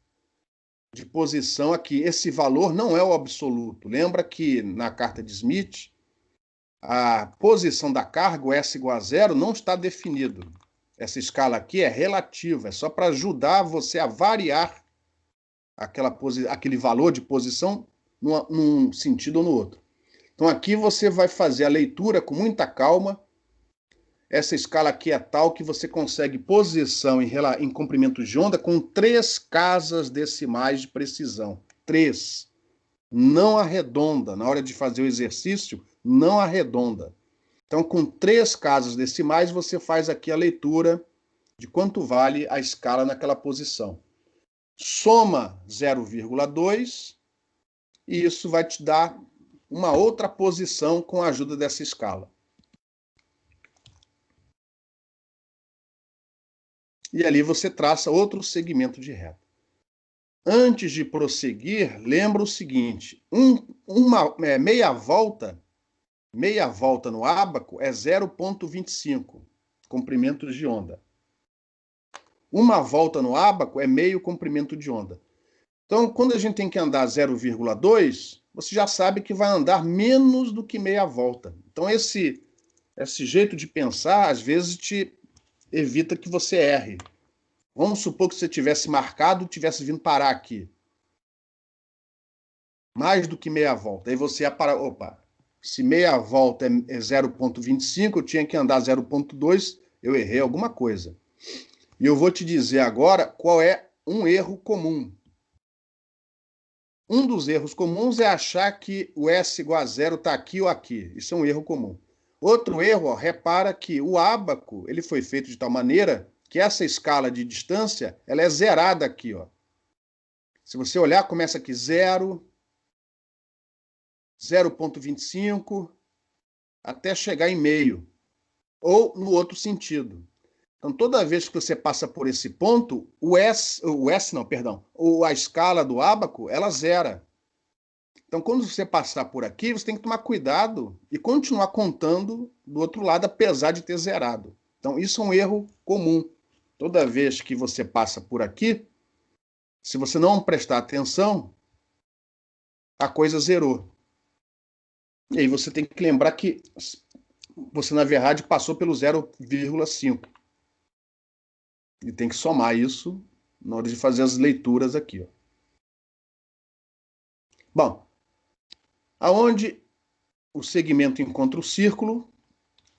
de posição aqui. Esse valor não é o absoluto. Lembra que na carta de Smith, a posição da carga, o S igual a zero, não está definido. Essa escala aqui é relativa, é só para ajudar você a variar aquele valor de posição num sentido ou no outro. Então aqui você vai fazer a leitura com muita calma. Essa escala aqui é tal que você consegue posição em comprimento de onda com 3 casas decimais de precisão. 3. Não arredonda. Na hora de fazer o exercício, não arredonda. Então, com 3 casas decimais, você faz aqui a leitura de quanto vale a escala naquela posição. Soma 0,2 e isso vai te dar uma outra posição com a ajuda dessa escala. E ali você traça outro segmento de reta. Antes de prosseguir, lembra o seguinte, meia volta no ábaco é 0,25 comprimentos de onda. Uma volta no ábaco é meio comprimento de onda. Então, quando a gente tem que andar 0,2, você já sabe que vai andar menos do que meia volta. Então, esse jeito de pensar, às vezes, te evita que você erre. Vamos supor que você tivesse marcado e tivesse vindo parar aqui. Mais do que meia volta. Aí você ia parar. Opa, se meia volta é 0,25, eu tinha que andar 0,2, eu errei alguma coisa. E eu vou te dizer agora qual é um erro comum. Um dos erros comuns é achar que o S igual a zero está aqui ou aqui. Isso é um erro comum. Outro erro, ó, repara que o ábaco ele foi feito de tal maneira que essa escala de distância ela é zerada aqui. Ó. Se você olhar, começa aqui 0, 0,25, até chegar em meio. Ou no outro sentido. Então, toda vez que você passa por esse ponto, a escala do ábaco, ela zera. Então, quando você passar por aqui, você tem que tomar cuidado e continuar contando do outro lado, apesar de ter zerado. Então, isso é um erro comum. Toda vez que você passa por aqui, se você não prestar atenção, a coisa zerou. E aí você tem que lembrar que você, na verdade, passou pelo 0,5. E tem que somar isso na hora de fazer as leituras aqui. Ó. Bom, aonde o segmento encontra o círculo,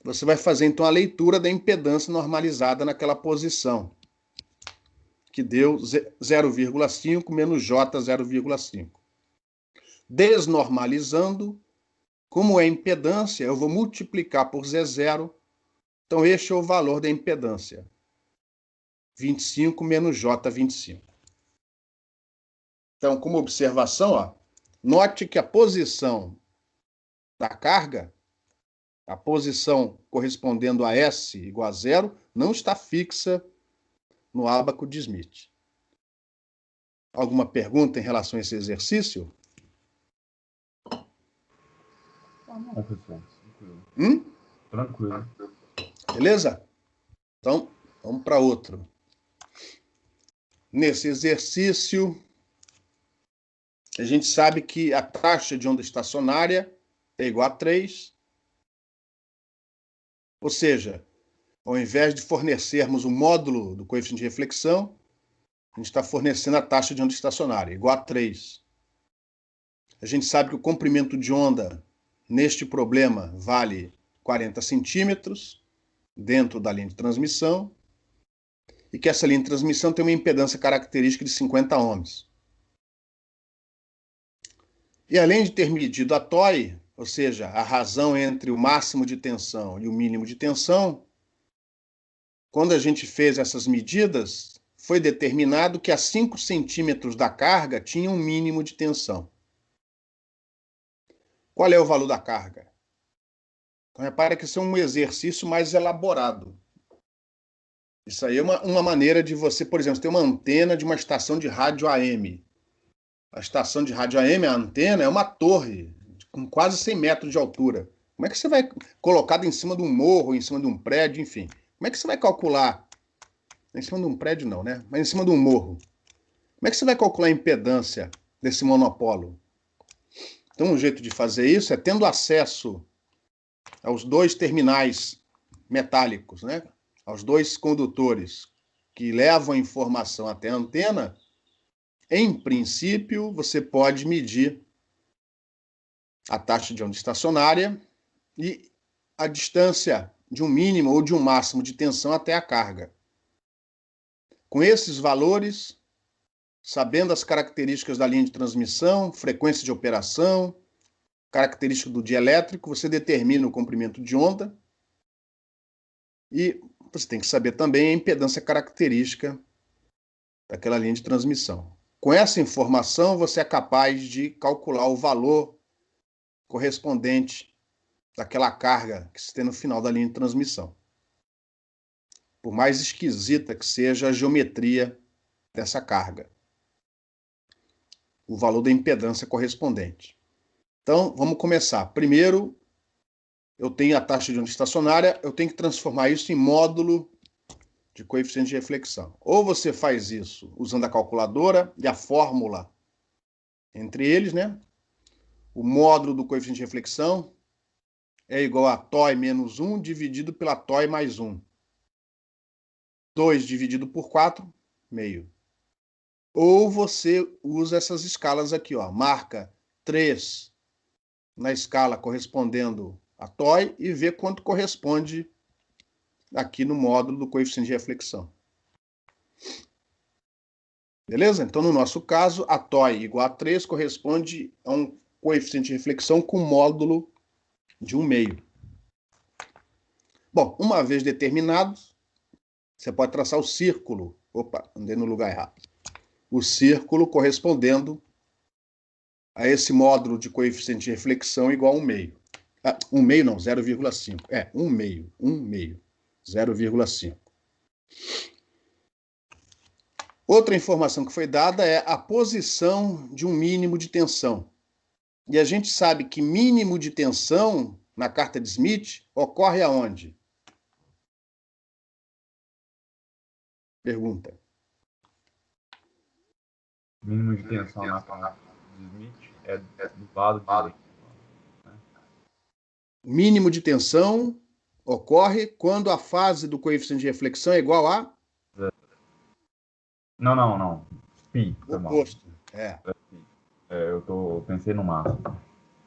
você vai fazer então a leitura da impedância normalizada naquela posição, que deu 0,5 menos J 0,5. Desnormalizando, como é impedância, eu vou multiplicar por Z0, então este é o valor da impedância. 25 menos J 25. Então, como observação, ó, note que a posição da carga, a posição correspondendo a S igual a zero, não está fixa no ábaco de Smith. Alguma pergunta em relação a esse exercício? Não, pessoal. Tranquilo. Tranquilo. Beleza? Então, vamos para outro. Nesse exercício, a gente sabe que a taxa de onda estacionária é igual a 3. Ou seja, ao invés de fornecermos o módulo do coeficiente de reflexão, a gente está fornecendo a taxa de onda estacionária, igual a 3. A gente sabe que o comprimento de onda neste problema vale 40 centímetros dentro da linha de transmissão e que essa linha de transmissão tem uma impedância característica de 50 ohms. E além de ter medido a TOI, ou seja, a razão entre o máximo de tensão e o mínimo de tensão, quando a gente fez essas medidas, foi determinado que a 5 centímetros da carga tinha um mínimo de tensão. Qual é o valor da carga? Então, repara que isso é um exercício mais elaborado. Isso aí é uma maneira de você, por exemplo, ter uma antena de uma estação de rádio AM. A estação de rádio AM, a antena, é uma torre com quase 100 metros de altura. Como é que você vai colocada em cima de um morro, em cima de um prédio, enfim? Como é que você vai calcular? Em cima de um prédio não, né? Mas em cima de um morro. Como é que você vai calcular a impedância desse monopolo? Então, um jeito de fazer isso é tendo acesso aos dois terminais metálicos, né? Aos dois condutores que levam a informação até a antena. Em princípio, você pode medir a taxa de onda estacionária e a distância de um mínimo ou de um máximo de tensão até a carga. Com esses valores, sabendo as características da linha de transmissão, frequência de operação, característica do dielétrico, você determina o comprimento de onda e você tem que saber também a impedância característica daquela linha de transmissão. Com essa informação, você é capaz de calcular o valor correspondente daquela carga que se tem no final da linha de transmissão. Por mais esquisita que seja a geometria dessa carga. O valor da impedância correspondente. Então, vamos começar. Primeiro, eu tenho a taxa de onda estacionária, eu tenho que transformar isso em módulo de coeficiente de reflexão. Ou você faz isso usando a calculadora e a fórmula entre eles, né? O módulo do coeficiente de reflexão é igual a TOI menos 1 dividido pela TOI mais 1. 2 dividido por 4, meio. Ou você usa essas escalas aqui, ó, marca 3 na escala correspondendo a TOI e vê quanto corresponde aqui no módulo do coeficiente de reflexão. Beleza? Então, no nosso caso, a TOI igual a 3 corresponde a um coeficiente de reflexão com módulo de 1,5. Bom, uma vez determinado, você pode traçar o círculo. Opa, andei no lugar errado. O círculo correspondendo a esse módulo de coeficiente de reflexão igual a 1,5. 1,5 não, 0,5. 1,5. 0,5. Outra informação que foi dada é a posição de um mínimo de tensão. E a gente sabe que mínimo de tensão, na carta de Smith, ocorre aonde? Pergunta. Mínimo de tensão na carta de Smith é do lado direito. Mínimo de tensão ocorre quando a fase do coeficiente de reflexão é igual a? Não. Pi. Oposto. Eu pensei no máximo.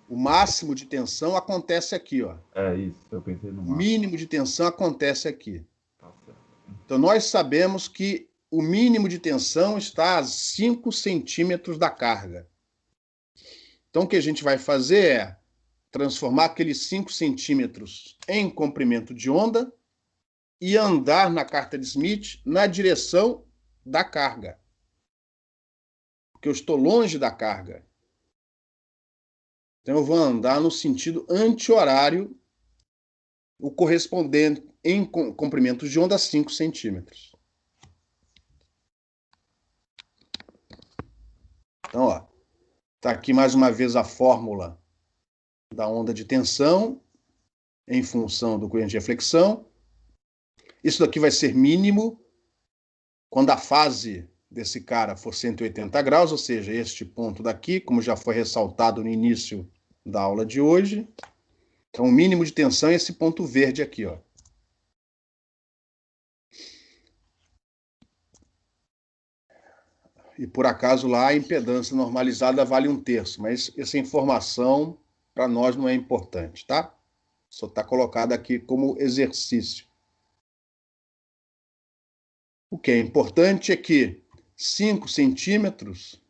O máximo de tensão acontece aqui, ó. É isso, eu pensei no máximo. Mínimo de tensão acontece aqui. Tá certo. Então, nós sabemos que o mínimo de tensão está a 5 centímetros da carga. Então, o que a gente vai fazer é transformar aqueles 5 centímetros em comprimento de onda e andar na carta de Smith na direção da carga. Porque eu estou longe da carga. Então, eu vou andar no sentido anti-horário, o correspondente em comprimento de onda a 5 centímetros. Então, ó, está aqui mais uma vez a fórmula da onda de tensão em função do coeficiente de reflexão. Isso daqui vai ser mínimo quando a fase desse cara for 180 graus, ou seja, este ponto daqui, como já foi ressaltado no início da aula de hoje. Então, o mínimo de tensão é esse ponto verde aqui, ó. E por acaso lá a impedância normalizada vale 1/3, mas essa informação para nós não é importante, tá? Só está colocado aqui como exercício. O que é importante é que 5 centímetros,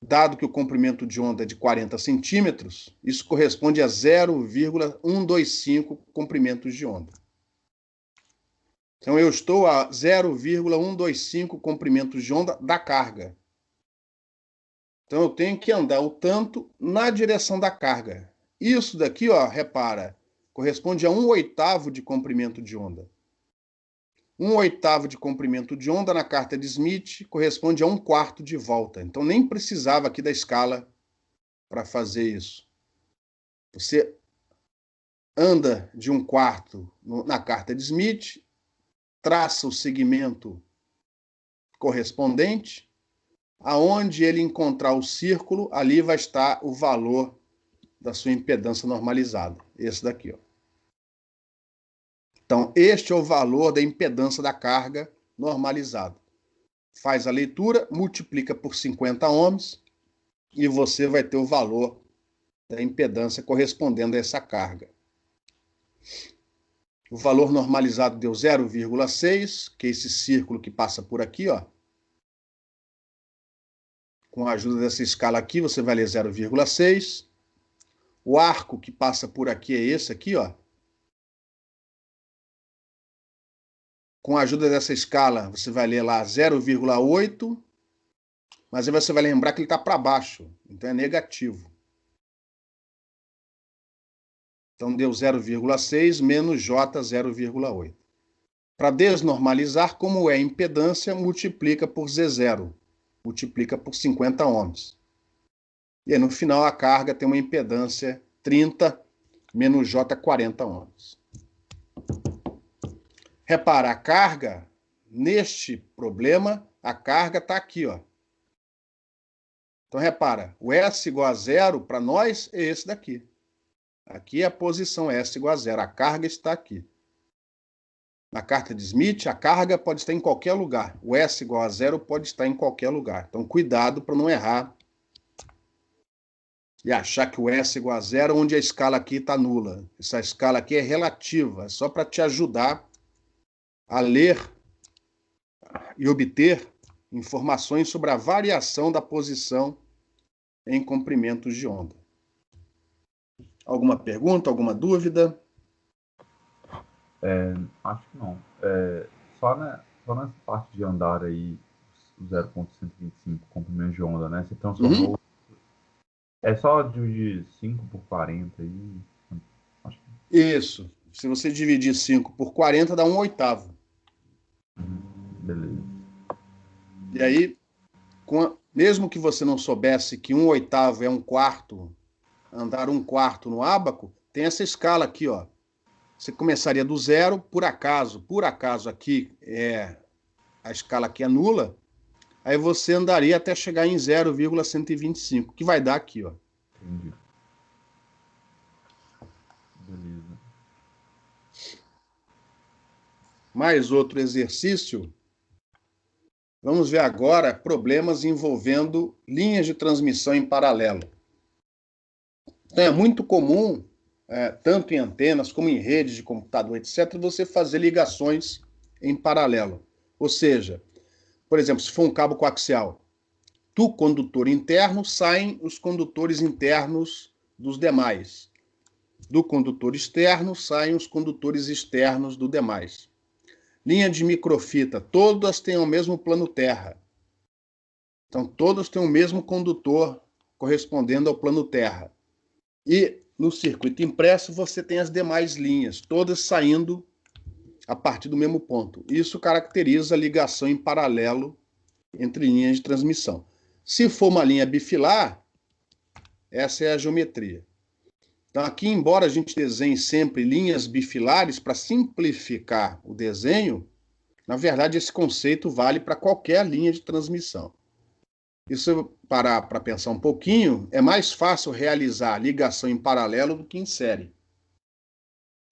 dado que o comprimento de onda é de 40 centímetros, isso corresponde a 0,125 comprimentos de onda. Então, eu estou a 0,125 comprimentos de onda da carga. Então, eu tenho que andar o tanto na direção da carga. Isso daqui, ó, repara, corresponde a 1/8 de comprimento de onda. 1/8 de comprimento de onda na carta de Smith corresponde a 1/4 de volta. Então, nem precisava aqui da escala para fazer isso. Você anda de 1/4 na carta de Smith traça o segmento correspondente. Aonde ele encontrar o círculo, ali vai estar o valor da sua impedância normalizada. Esse daqui, ó. Então, este é o valor da impedância da carga normalizada. Faz a leitura, multiplica por 50 ohms e você vai ter o valor da impedância correspondendo a essa carga. O valor normalizado deu 0,6, que é esse círculo que passa por aqui, ó. Com a ajuda dessa escala aqui, você vai ler 0,6. O arco que passa por aqui é esse aqui, ó. Com a ajuda dessa escala, você vai ler lá 0,8, mas aí você vai lembrar que ele está para baixo, então é negativo. Então deu 0,6 menos J 0,8. Para desnormalizar, como é impedância, multiplica por Z0, multiplica por 50 ohms. E aí, no final, a carga tem uma impedância 30 menos J 40 ohms. Repara, a carga, neste problema, a carga está aqui, ó. Então, repara, o S igual a zero, para nós, é esse daqui. Aqui é a posição S igual a zero, a carga está aqui. Na carta de Smith, a carga pode estar em qualquer lugar. O S igual a zero pode estar em qualquer lugar. Então, cuidado para não errar e achar que o S igual a zero, onde a escala aqui está nula. Essa escala aqui é relativa, é só para te ajudar a ler e obter informações sobre a variação da posição em comprimentos de onda. Alguma pergunta, alguma dúvida? Acho que não. Só nessa parte de andar aí, o 0,125 comprimento de onda, né? Você transformou. É só dividir 5 por 40 aí. Acho que... Isso. Se você dividir 5 por 40, dá 1/8. Beleza. E aí, mesmo que você não soubesse que 1/8 é 1/4, andar 1/4 no ábaco, tem essa escala aqui, ó. Você começaria do zero, por acaso aqui a escala aqui é nula, aí você andaria até chegar em 0,125, que vai dar aqui, ó. Entendi. Beleza. Mais outro exercício. Vamos ver agora problemas envolvendo linhas de transmissão em paralelo. Então, é muito comum, tanto em antenas como em redes de computador, etc., você fazer ligações em paralelo. Ou seja, por exemplo, se for um cabo coaxial, do condutor interno saem os condutores internos dos demais. Do condutor externo saem os condutores externos do demais. Linha de microfita, todas têm o mesmo plano terra. Então, todas têm o mesmo condutor correspondendo ao plano terra. E no circuito impresso você tem as demais linhas, todas saindo a partir do mesmo ponto. Isso caracteriza a ligação em paralelo entre linhas de transmissão. Se for uma linha bifilar, essa é a geometria. Então, aqui, embora a gente desenhe sempre linhas bifilares para simplificar o desenho, na verdade, esse conceito vale para qualquer linha de transmissão. E se eu parar para pensar um pouquinho, é mais fácil realizar ligação em paralelo do que em série.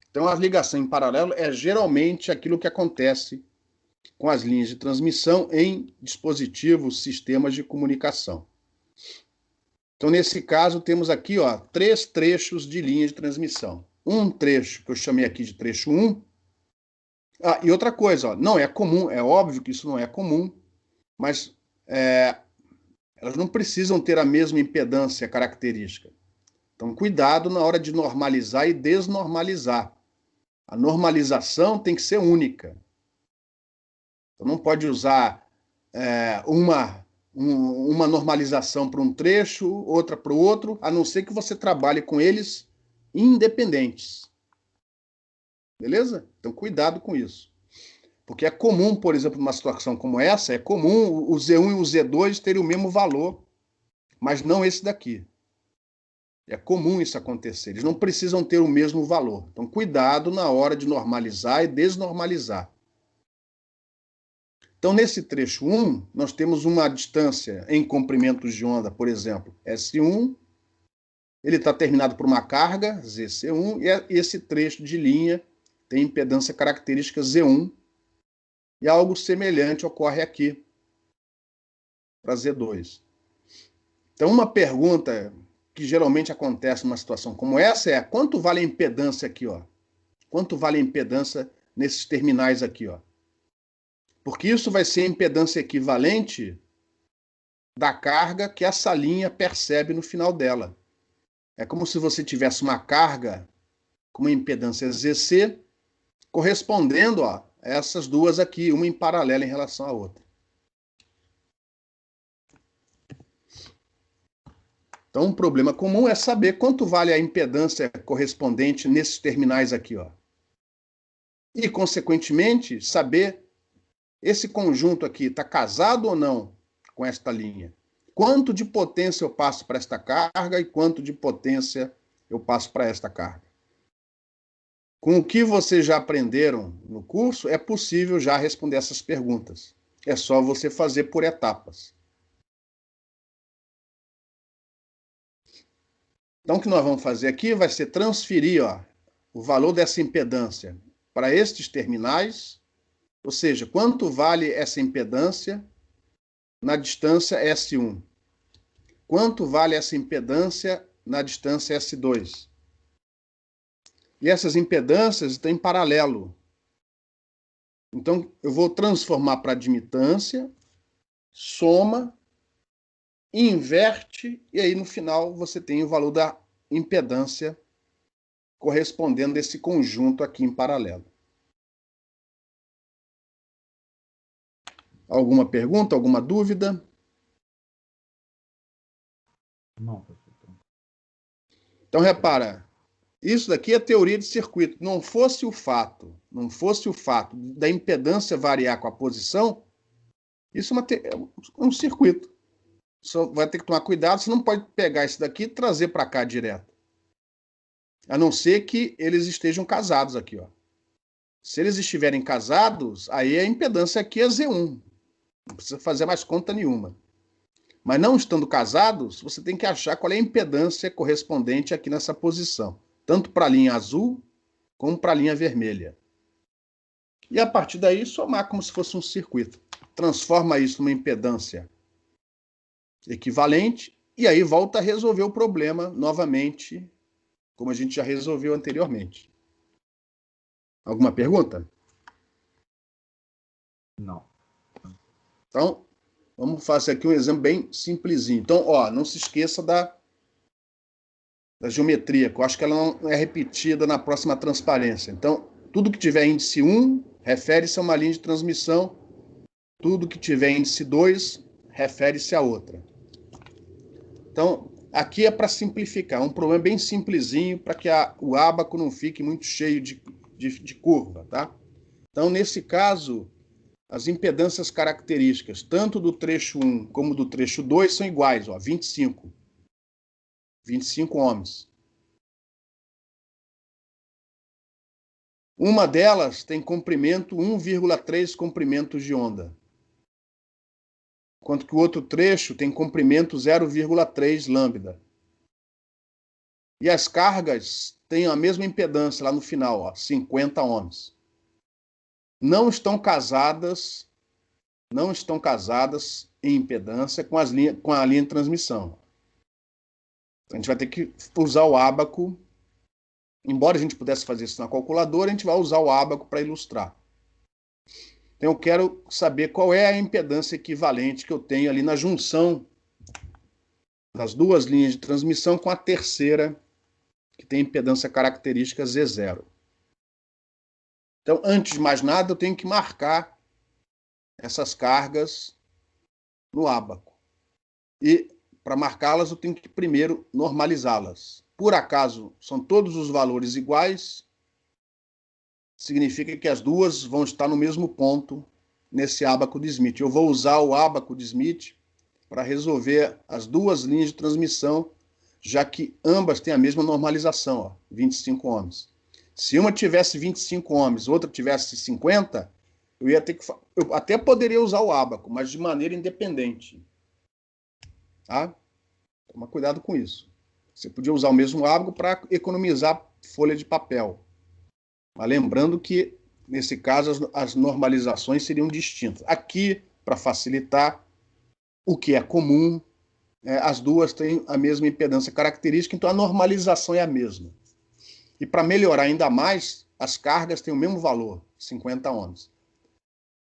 Então, a ligação em paralelo é geralmente aquilo que acontece com as linhas de transmissão em dispositivos, sistemas de comunicação. Então, nesse caso, temos aqui 3 trechos de linha de transmissão. Um trecho que eu chamei aqui de trecho 1. E outra coisa, não é comum, é óbvio que isso não é comum, mas elas não precisam ter a mesma impedância característica. Então, cuidado na hora de normalizar e desnormalizar. A normalização tem que ser única. Então, não pode usar uma normalização para um trecho, outra para o outro, a não ser que você trabalhe com eles independentes. Beleza? Então, cuidado com isso. Porque é comum, por exemplo, numa situação como essa, é comum o Z1 e o Z2 terem o mesmo valor, mas não esse daqui. É comum isso acontecer. Eles não precisam ter o mesmo valor. Então, cuidado na hora de normalizar e desnormalizar. Então, nesse trecho 1, nós temos uma distância em comprimentos de onda, por exemplo, S1, ele está terminado por uma carga, ZC1, e esse trecho de linha tem impedância característica Z1, e algo semelhante ocorre aqui, para Z2. Então, uma pergunta que geralmente acontece numa situação como essa é: quanto vale a impedância aqui, ó? Quanto vale a impedância nesses terminais aqui, ó? Porque isso vai ser a impedância equivalente da carga que essa linha percebe no final dela. É como se você tivesse uma carga com uma impedância ZC correspondendo a essas duas aqui, uma em paralelo em relação à outra. Então, um problema comum é saber quanto vale a impedância correspondente nesses terminais aqui, ó. E, consequentemente, saber esse conjunto aqui está casado ou não com esta linha. Quanto de potência eu passo para esta carga e quanto de potência eu passo para esta carga. Com o que vocês já aprenderam no curso, é possível já responder essas perguntas. É só você fazer por etapas. Então, o que nós vamos fazer aqui vai ser transferir, ó, o valor dessa impedância para estes terminais, ou seja, quanto vale essa impedância na distância S1? Quanto vale essa impedância na distância S2? E essas impedâncias estão em paralelo. Então, eu vou transformar para admitância, soma, inverte, e aí no final você tem o valor da impedância correspondendo a esse conjunto aqui em paralelo. Alguma pergunta, alguma dúvida? Não, professor. Então, repara, isso daqui é teoria de circuito. Não fosse o fato da impedância variar com a posição, isso é um circuito. Só vai ter que tomar cuidado, você não pode pegar isso daqui e trazer para cá direto. A não ser que eles estejam casados aqui, ó. Se eles estiverem casados, aí a impedância aqui é Z1. Não precisa fazer mais conta nenhuma. Mas não estando casados, você tem que achar qual é a impedância correspondente aqui nessa posição, tanto para a linha azul como para a linha vermelha. E a partir daí, somar como se fosse um circuito. Transforma isso numa impedância equivalente e aí volta a resolver o problema novamente, como a gente já resolveu anteriormente. Alguma pergunta? Não. Então, vamos fazer aqui um exemplo bem simplesinho. Então, ó, não se esqueça da geometria, que eu acho que ela não é repetida na próxima transparência. Então, tudo que tiver índice 1 refere-se a uma linha de transmissão, tudo que tiver índice 2 refere-se a outra. Então, aqui é para simplificar, um problema bem simplesinho para que o ábaco não fique muito cheio de curva, tá? Então, nesse caso, as impedâncias características, tanto do trecho 1 como do trecho 2, são iguais, ó, 25 ohms. Uma delas tem comprimento 1,3 comprimentos de onda, enquanto que o outro trecho tem comprimento 0,3 lambda. E as cargas têm a mesma impedância lá no final, ó, 50 ohms. Não estão casadas em impedância com a linha de transmissão. A gente vai ter que usar o ábaco. Embora a gente pudesse fazer isso na calculadora, a gente vai usar o ábaco para ilustrar. Então, eu quero saber qual é a impedância equivalente que eu tenho ali na junção das duas linhas de transmissão com a terceira, que tem impedância característica Z0. Então, antes de mais nada, eu tenho que marcar essas cargas no ábaco. E, para marcá-las, eu tenho que primeiro normalizá-las. Por acaso, são todos os valores iguais, significa que as duas vão estar no mesmo ponto nesse ábaco de Smith. Eu vou usar o ábaco de Smith para resolver as duas linhas de transmissão, já que ambas têm a mesma normalização, ó, 25 ohms. Se uma tivesse 25 ohms, outra tivesse 50, eu até poderia usar o ábaco, mas de maneira independente. Tá? Toma cuidado com isso. Você podia usar o mesmo ábaco para economizar folha de papel. Mas lembrando que, nesse caso, as normalizações seriam distintas. Aqui, para facilitar, o que é comum, as duas têm a mesma impedância característica, então a normalização é a mesma. E para melhorar ainda mais, as cargas têm o mesmo valor, 50 ohms.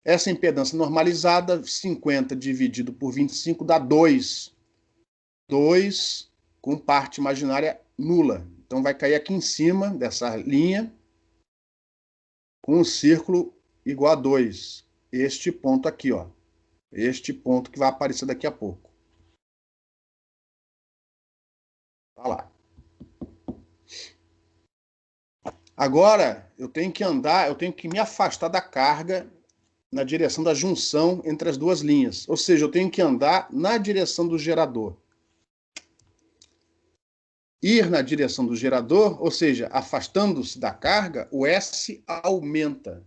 Essa impedância normalizada, 50 dividido por 25 dá 2. 2 com parte imaginária nula. Então vai cair aqui em cima dessa linha com um círculo igual a 2. Este ponto aqui, ó. Este ponto que vai aparecer daqui a pouco. Tá lá. Agora, eu tenho que me afastar da carga na direção da junção entre as duas linhas. Ou seja, eu tenho que andar na direção do gerador. Ir na direção do gerador, ou seja, afastando-se da carga, o S aumenta.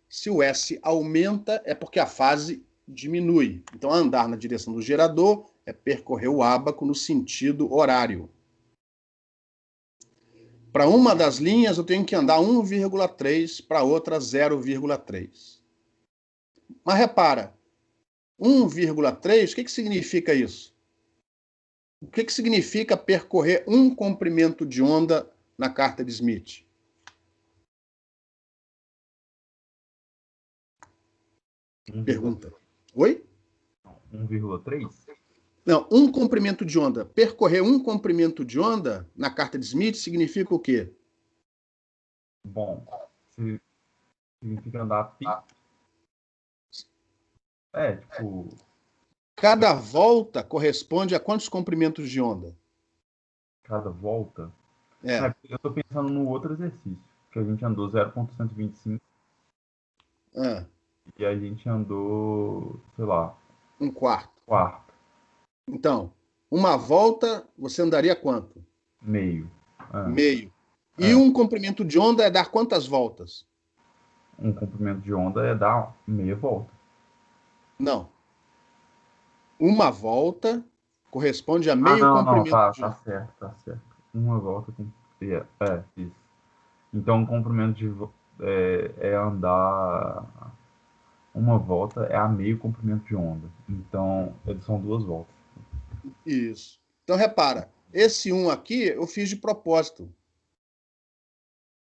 Se o S aumenta, é porque a fase diminui. Então, andar na direção do gerador é percorrer o ábaco no sentido horário. Para uma das linhas, eu tenho que andar 1,3, para outra 0,3. Mas repara, 1,3, o que significa isso? O que significa percorrer um comprimento de onda na carta de Smith? Pergunta. Oi? 1,3? Não, um comprimento de onda. Percorrer um comprimento de onda na carta de Smith significa o quê? Bom, significa andar pi. Tipo... Cada volta corresponde a quantos comprimentos de onda? Cada volta? É. Eu estou pensando no outro exercício, que a gente andou 0,125 e a gente andou, sei lá... Um quarto. Então, uma volta, você andaria quanto? Meio. Meio. E um comprimento de onda é dar quantas voltas? Um comprimento de onda é dar meia volta. Não. Uma volta corresponde a meio comprimento de onda. Tá certo. Uma volta com... isso. Então, um comprimento de... é andar... Uma volta é a meio comprimento de onda. Então, eles são 2 voltas. Isso. Então, repara, esse 1 aqui eu fiz de propósito.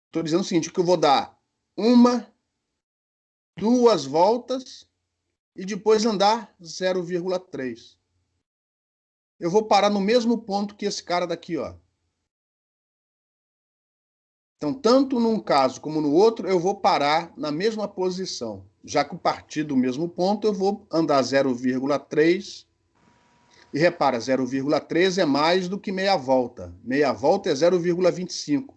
Estou dizendo o seguinte, que eu vou dar 1, 2 voltas e depois andar 0,3. Eu vou parar no mesmo ponto que esse cara daqui, ó. Então, tanto num caso como no outro, eu vou parar na mesma posição. Já que eu parti do mesmo ponto, eu vou andar 0,3. E repara, 0,3 é mais do que meia volta. Meia volta é 0,25.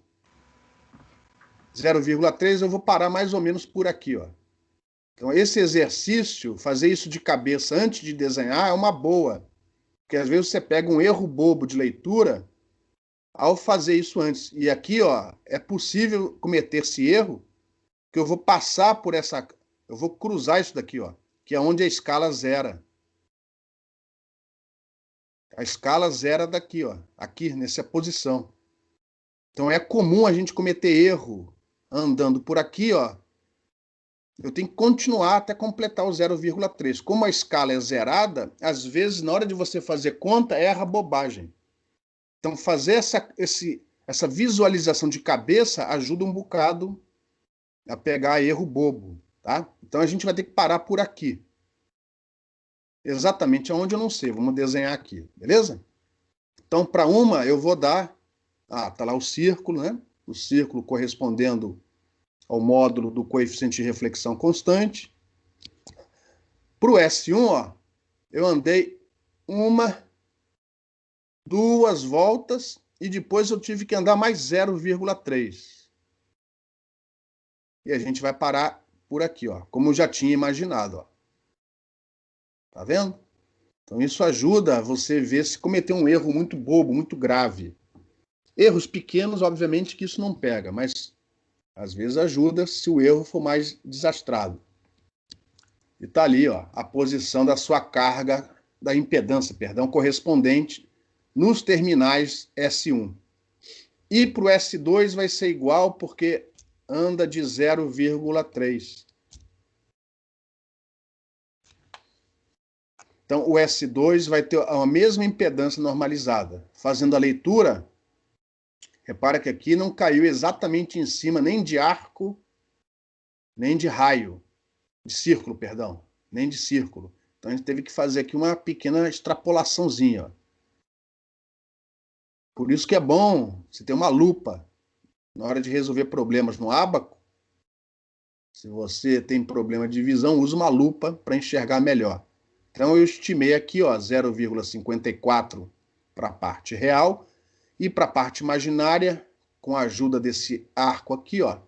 0,3 eu vou parar mais ou menos por aqui, ó. Então, esse exercício, fazer isso de cabeça antes de desenhar, é uma boa. Porque às vezes você pega um erro bobo de leitura ao fazer isso antes. E aqui, ó, é possível cometer esse erro, que eu vou passar por essa... Eu vou cruzar isso daqui, ó, que é onde a escala zera. A escala zera daqui, ó, aqui, nessa posição. Então, é comum a gente cometer erro andando por aqui, ó. Eu tenho que continuar até completar o 0,3. Como a escala é zerada, às vezes, na hora de você fazer conta, erra bobagem. Então, fazer essa visualização de cabeça ajuda um bocado a pegar erro bobo, tá? Então, a gente vai ter que parar por aqui. Exatamente aonde eu não sei. Vamos desenhar aqui, beleza? Então, para uma, eu vou dar... tá lá o círculo, né? O círculo correspondendo ao módulo do coeficiente de reflexão constante. Para o S1, ó, eu andei 1, 2 voltas e depois eu tive que andar mais 0,3. E a gente vai parar por aqui, ó, como eu já tinha imaginado. Ó. Tá vendo? Então isso ajuda você ver se cometeu um erro muito bobo, muito grave. Erros pequenos, obviamente, que isso não pega, mas às vezes ajuda se o erro for mais desastrado. E está ali, ó, a posição da sua carga, da impedância, perdão, correspondente nos terminais S1. E para o S2 vai ser igual, porque anda de 0,3. Então, o S2 vai ter a mesma impedância normalizada. Fazendo a leitura, repara que aqui não caiu exatamente em cima nem de arco, nem de raio, de círculo, perdão, nem de círculo. Então, a gente teve que fazer aqui uma pequena extrapolaçãozinha. Ó. Por isso que é bom você ter uma lupa na hora de resolver problemas no ábaco. Se você tem problema de visão, use uma lupa para enxergar melhor. Então, eu estimei aqui 0,54 para a parte real e para a parte imaginária, com a ajuda desse arco aqui, ó,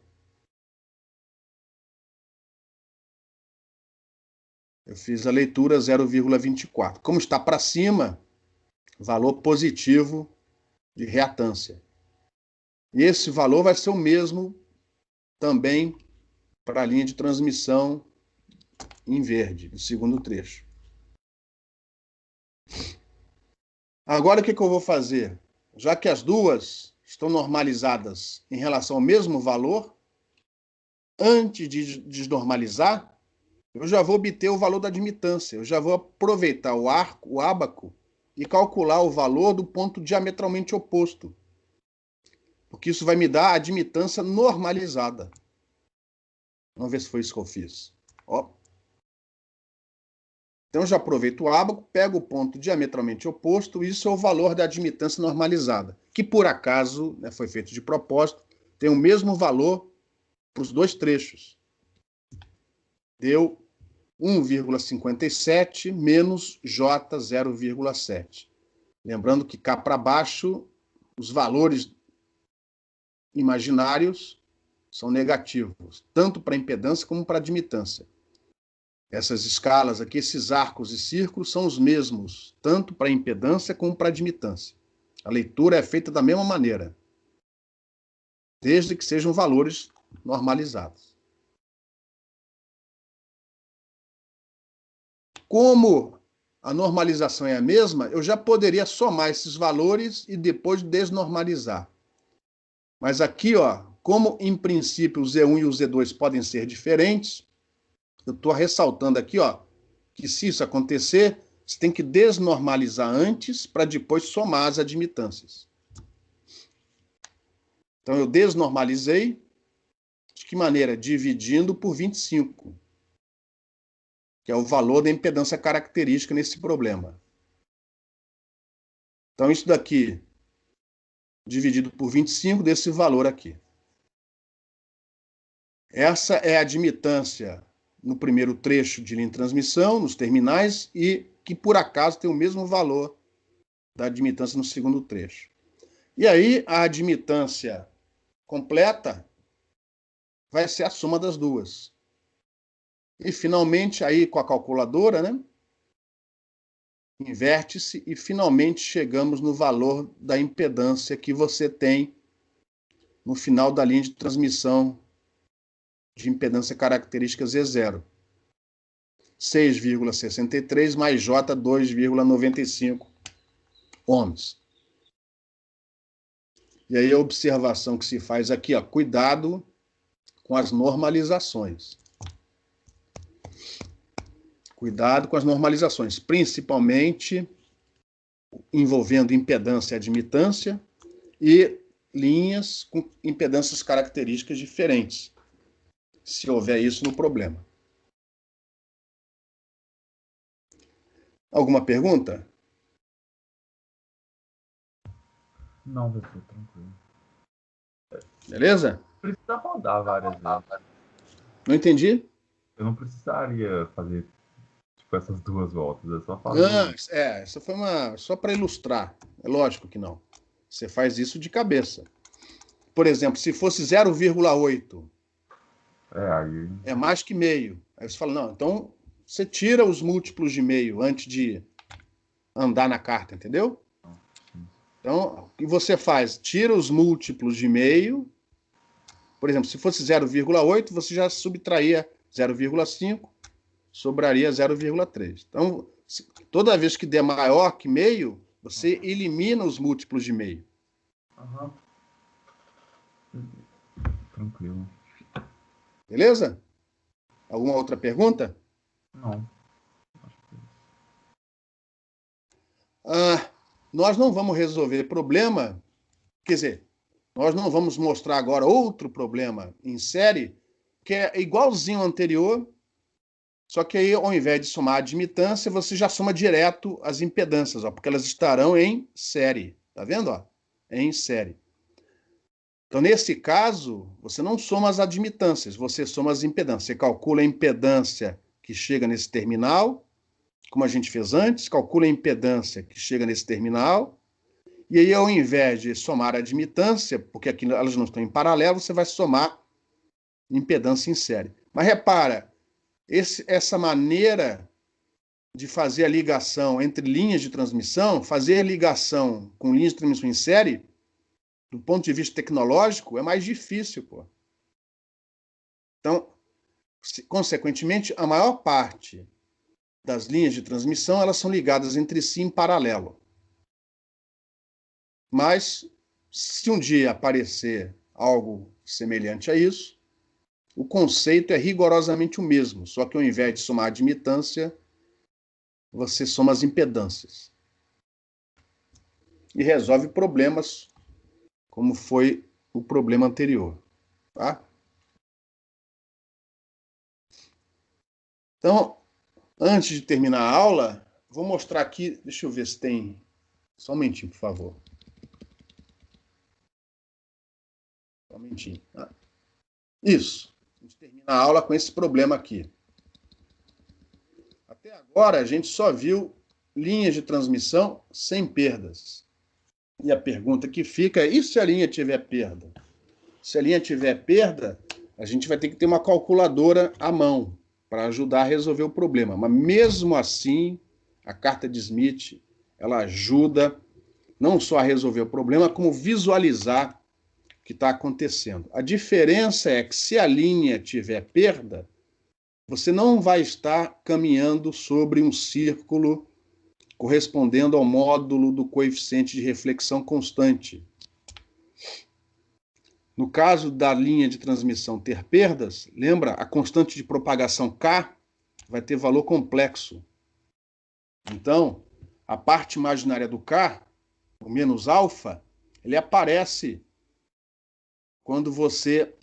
eu fiz a leitura 0,24. Como está para cima, valor positivo de reatância. E esse valor vai ser o mesmo também para a linha de transmissão em verde, do segundo trecho. Agora, o que eu vou fazer? Já que as duas estão normalizadas em relação ao mesmo valor, antes de desnormalizar, eu já vou obter o valor da admitância. Eu já vou aproveitar o arco, o ábaco, e calcular o valor do ponto diametralmente oposto. Porque isso vai me dar a admitância normalizada. Vamos ver se foi isso que eu fiz. Ó. Então, eu já aproveito o ábaco, pego o ponto diametralmente oposto, e isso é o valor da admitância normalizada, que por acaso, né, foi feito de propósito, tem o mesmo valor para os dois trechos. Deu 1,57 menos J 0,7. Lembrando que cá para baixo, os valores imaginários são negativos, tanto para impedância como para admitância. Essas escalas aqui, esses arcos e círculos, são os mesmos, tanto para impedância como para admitância. A leitura é feita da mesma maneira, desde que sejam valores normalizados. Como a normalização é a mesma, eu já poderia somar esses valores e depois desnormalizar. Mas aqui, ó, como em princípio o Z1 e o Z2 podem ser diferentes, eu estou ressaltando aqui, ó, que se isso acontecer, você tem que desnormalizar antes para depois somar as admitâncias. Então, eu desnormalizei. De que maneira? Dividindo por 25, que é o valor da impedância característica nesse problema. Então, isso daqui, dividido por 25, desse valor aqui. Essa é a admitância no primeiro trecho de linha de transmissão, nos terminais, e que, por acaso, tem o mesmo valor da admitância no segundo trecho. E aí, a admitância completa vai ser a soma das duas. E, finalmente, aí com a calculadora, né? Inverte-se e, finalmente, chegamos no valor da impedância que você tem no final da linha de transmissão de impedância característica Z0. 6,63 mais J 2,95 ohms. E aí a observação que se faz aqui, ó, cuidado com as normalizações. Cuidado com as normalizações, principalmente envolvendo impedância e admitância e linhas com impedâncias características diferentes, se houver isso no problema. Alguma pergunta? Não, professor, tranquilo. Beleza? Precisa rodar várias vezes. Não entendi? Eu não precisaria fazer tipo essas duas voltas, é só fazer. Essa foi só para ilustrar. É lógico que não. Você faz isso de cabeça. Por exemplo, se fosse 0,8, aí é mais que meio. Aí você fala, não, então você tira os múltiplos de meio antes de andar na carta, entendeu? Então, o que você faz? Tira os múltiplos de meio. Por exemplo, se fosse 0,8, você já subtraía 0,5, sobraria 0,3. Então, toda vez que der maior que meio, você elimina os múltiplos de meio. Aham. Tranquilo. Beleza? Alguma outra pergunta? Não. Nós não vamos resolver problema, quer dizer, nós não vamos mostrar agora outro problema em série, que é igualzinho ao anterior, só que aí, ao invés de somar a admitância, você já soma direto as impedâncias, ó, porque elas estarão em série. Tá vendo? Ó? Em série. Então, nesse caso, você não soma as admitâncias, você soma as impedâncias. Você calcula a impedância que chega nesse terminal, como a gente fez antes, calcula a impedância que chega nesse terminal, e aí, ao invés de somar a admitância, porque aqui elas não estão em paralelo, você vai somar impedância em série. Mas repara, essa maneira de fazer a ligação entre linhas de transmissão, fazer ligação com linhas de transmissão em série, do ponto de vista tecnológico, é mais difícil, pô. Então, consequentemente, a maior parte das linhas de transmissão, elas são ligadas entre si em paralelo. Mas, se um dia aparecer algo semelhante a isso, o conceito é rigorosamente o mesmo, só que ao invés de somar a admitância, você soma as impedâncias. E resolve problemas como foi o problema anterior. Tá? Então, antes de terminar a aula, vou mostrar aqui, deixa eu ver se tem... Só um momentinho, por favor. Só um momentinho. Tá? Isso. A gente termina a aula com esse problema aqui. Até agora, a gente só viu linhas de transmissão sem perdas. E a pergunta que fica é, e se a linha tiver perda? Se a linha tiver perda, a gente vai ter que ter uma calculadora à mão para ajudar a resolver o problema. Mas mesmo assim, a carta de Smith, ela ajuda não só a resolver o problema, como visualizar o que está acontecendo. A diferença é que se a linha tiver perda, você não vai estar caminhando sobre um círculo correspondendo ao módulo do coeficiente de reflexão constante. No caso da linha de transmissão ter perdas, lembra, a constante de propagação K vai ter valor complexo. Então, a parte imaginária do K, o menos alfa, ele aparece quando você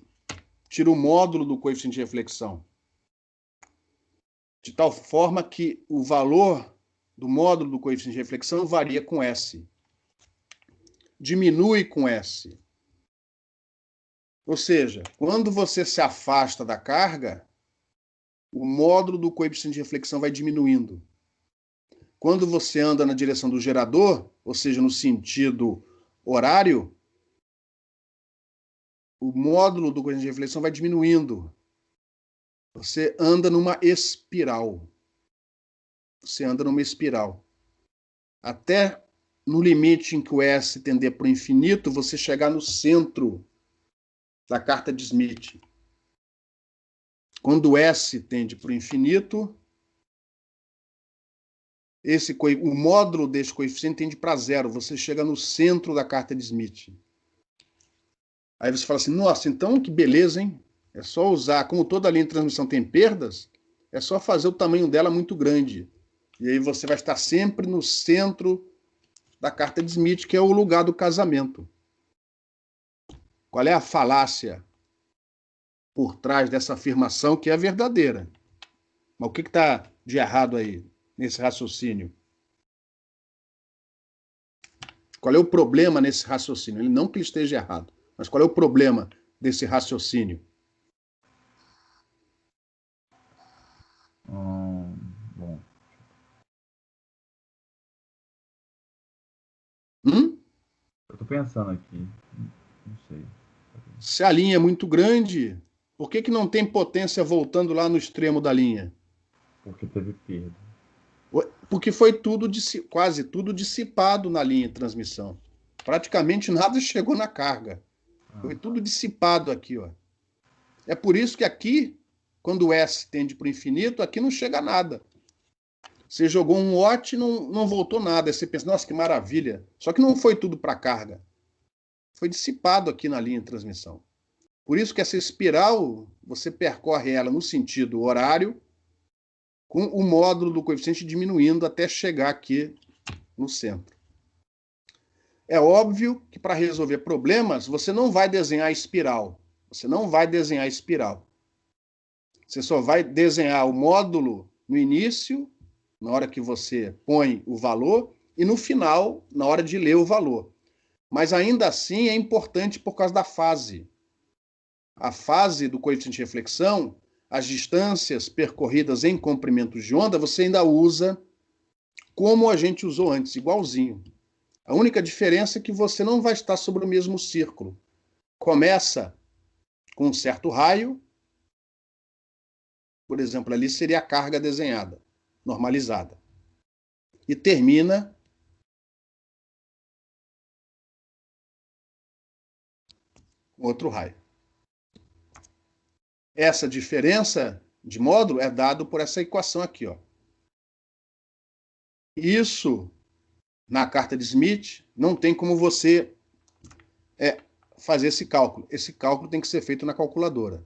tira o módulo do coeficiente de reflexão. De tal forma que o valor do módulo do coeficiente de reflexão varia com S. Diminui com S. Ou seja, quando você se afasta da carga, o módulo do coeficiente de reflexão vai diminuindo. Quando você anda na direção do gerador, ou seja, no sentido horário, o módulo do coeficiente de reflexão vai diminuindo. Você anda numa espiral. Você anda numa espiral. Até no limite em que o S tender para o infinito, você chegar no centro da carta de Smith. Quando o S tende para o infinito, o módulo desse coeficiente tende para zero. Você chega no centro da carta de Smith. Aí você fala assim, nossa, então que beleza, hein? É só usar, como toda linha de transmissão tem perdas, é só fazer o tamanho dela muito grande. E aí você vai estar sempre no centro da carta de Smith, que é o lugar do casamento. Qual é a falácia por trás dessa afirmação que é verdadeira? Mas o que está de errado aí, nesse raciocínio? Qual é o problema nesse raciocínio? Ele não que ele esteja errado, mas qual é o problema desse raciocínio? Bom. Eu tô pensando aqui. Não sei. Se a linha é muito grande, por que não tem potência voltando lá no extremo da linha? Porque teve perda. Porque foi quase tudo dissipado na linha de transmissão. Praticamente nada chegou na carga. Foi tudo dissipado aqui, ó. É por isso que aqui Quando o S tende para o infinito, aqui não chega a nada. Você jogou um watt e não voltou nada. Aí você pensa, nossa, que maravilha. Só que não foi tudo para a carga. Foi dissipado aqui na linha de transmissão. Por isso que essa espiral, você percorre ela no sentido horário, com o módulo do coeficiente diminuindo até chegar aqui no centro. É óbvio que para resolver problemas, você não vai desenhar a espiral. Você não vai desenhar a espiral. Você só vai desenhar o módulo no início, na hora que você põe o valor, e no final, na hora de ler o valor. Mas ainda assim é importante por causa da fase. A fase do coeficiente de reflexão, as distâncias percorridas em comprimentos de onda, você ainda usa como a gente usou antes, igualzinho. A única diferença é que você não vai estar sobre o mesmo círculo. Começa com um certo raio, por exemplo, ali seria a carga desenhada, normalizada. E termina com outro raio. Essa diferença de módulo é dado por essa equação aqui, ó. Isso, na carta de Smith, não tem como você fazer esse cálculo. Esse cálculo tem que ser feito na calculadora.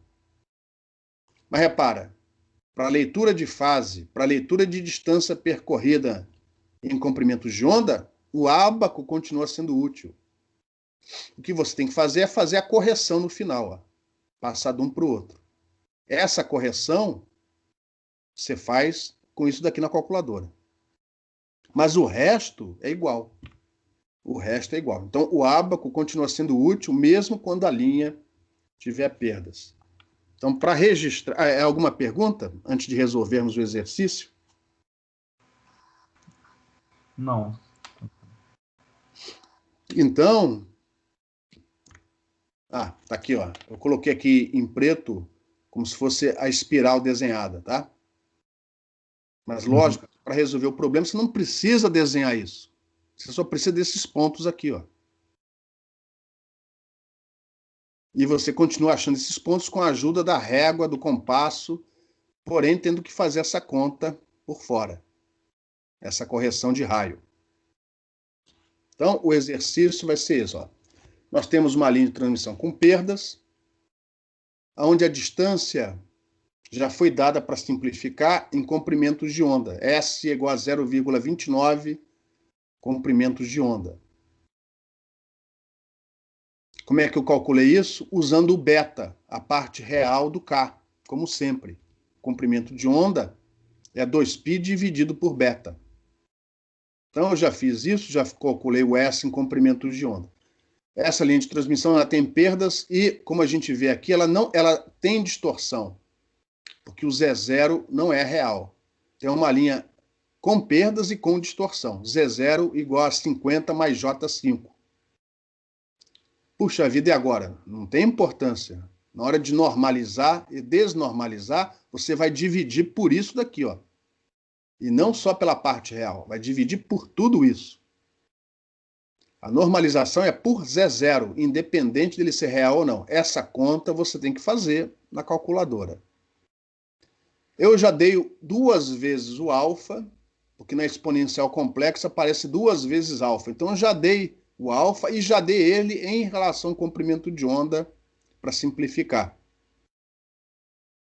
Mas repara, para leitura de fase, para leitura de distância percorrida em comprimentos de onda, o ábaco continua sendo útil. O que você tem que fazer é fazer a correção no final, ó, passar de um para o outro. Essa correção você faz com isso daqui na calculadora. Mas o resto é igual. O resto é igual. Então, o ábaco continua sendo útil mesmo quando a linha tiver perdas. Então, para registrar... alguma pergunta antes de resolvermos o exercício? Não. Então... tá aqui, ó. Eu coloquei aqui em preto como se fosse a espiral desenhada, tá? Mas, lógico, para resolver o problema, você não precisa desenhar isso. Você só precisa desses pontos aqui, ó. E você continua achando esses pontos com a ajuda da régua, do compasso, porém tendo que fazer essa conta por fora. Essa correção de raio. Então, o exercício vai ser isso, ó. Nós temos uma linha de transmissão com perdas, onde a distância já foi dada para simplificar em comprimentos de onda. S igual a 0,29 comprimentos de onda. Como é que eu calculei isso? Usando o beta, a parte real do K, como sempre. Comprimento de onda é 2π dividido por beta. Então, eu já fiz isso, já calculei o S em comprimentos de onda. Essa linha de transmissão ela tem perdas e, como a gente vê aqui, ela tem distorção, porque o Z0 não é real. Tem uma linha com perdas e com distorção. Z0 igual a 50 mais J5. Puxa vida, e agora? Não tem importância. Na hora de normalizar e desnormalizar, você vai dividir por isso daqui, ó. E não só pela parte real, vai dividir por tudo isso. A normalização é por Z0, independente dele ser real ou não. Essa conta você tem que fazer na calculadora. Eu já dei 2 vezes o alfa, porque na exponencial complexa aparece 2 vezes alfa. Então eu já dei o alfa e já dei ele em relação ao comprimento de onda para simplificar.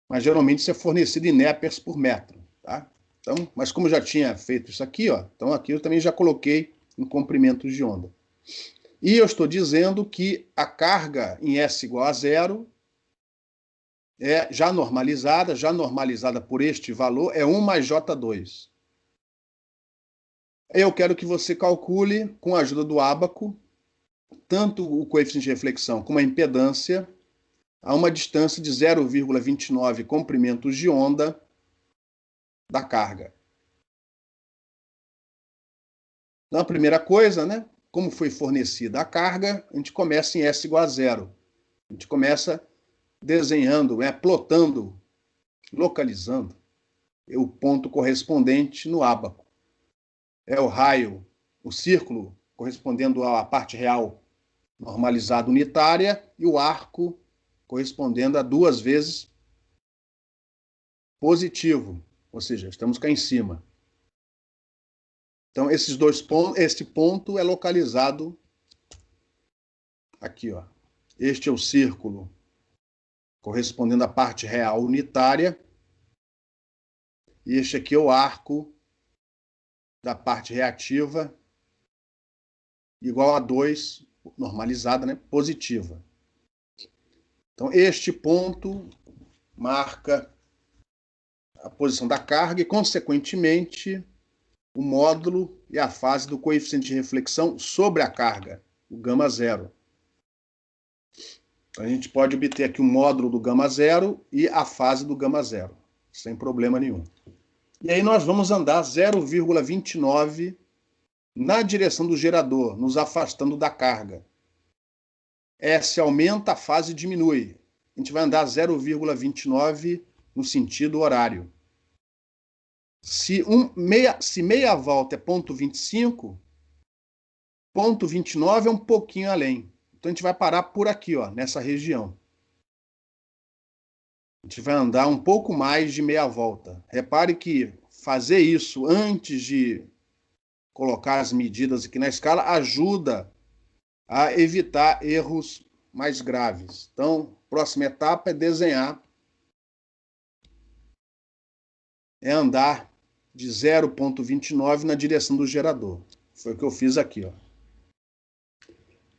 Mas geralmente isso é fornecido em Nepers por metro, tá? Então, mas como eu já tinha feito isso aqui, ó, então aqui eu também já coloquei em comprimentos de onda. E eu estou dizendo que a carga em S igual a 0 é já normalizada por este valor, é 1 mais J2. Eu quero que você calcule, com a ajuda do ábaco, tanto o coeficiente de reflexão como a impedância, a uma distância de 0,29 comprimentos de onda da carga. Então, a primeira coisa, né? Como foi fornecida a carga, a gente começa em S igual a 0. A gente começa desenhando, plotando, localizando o ponto correspondente no ábaco. É o raio, o círculo correspondendo à parte real normalizada unitária e o arco correspondendo a 2 vezes positivo, ou seja, estamos cá em cima. Então, esses dois pontos, este ponto é localizado aqui, ó. Este é o círculo correspondendo à parte real unitária, e este aqui é o arco da parte reativa, igual a 2, normalizada, né? Positiva. Então, este ponto marca a posição da carga e, consequentemente, o módulo e a fase do coeficiente de reflexão sobre a carga, o gama zero. Então, a gente pode obter aqui o módulo do gama zero e a fase do gama zero, sem problema nenhum. E aí nós vamos andar 0,29 na direção do gerador, nos afastando da carga. S aumenta, a fase diminui. A gente vai andar 0,29 no sentido horário. Se meia volta é 0,25, 0,29 é um pouquinho além. Então a gente vai parar por aqui, ó, nessa região. A gente vai andar um pouco mais de meia volta. Repare que fazer isso antes de colocar as medidas aqui na escala ajuda a evitar erros mais graves. Então, próxima etapa é desenhar, é andar de 0,29 na direção do gerador. Foi o que eu fiz aqui, ó.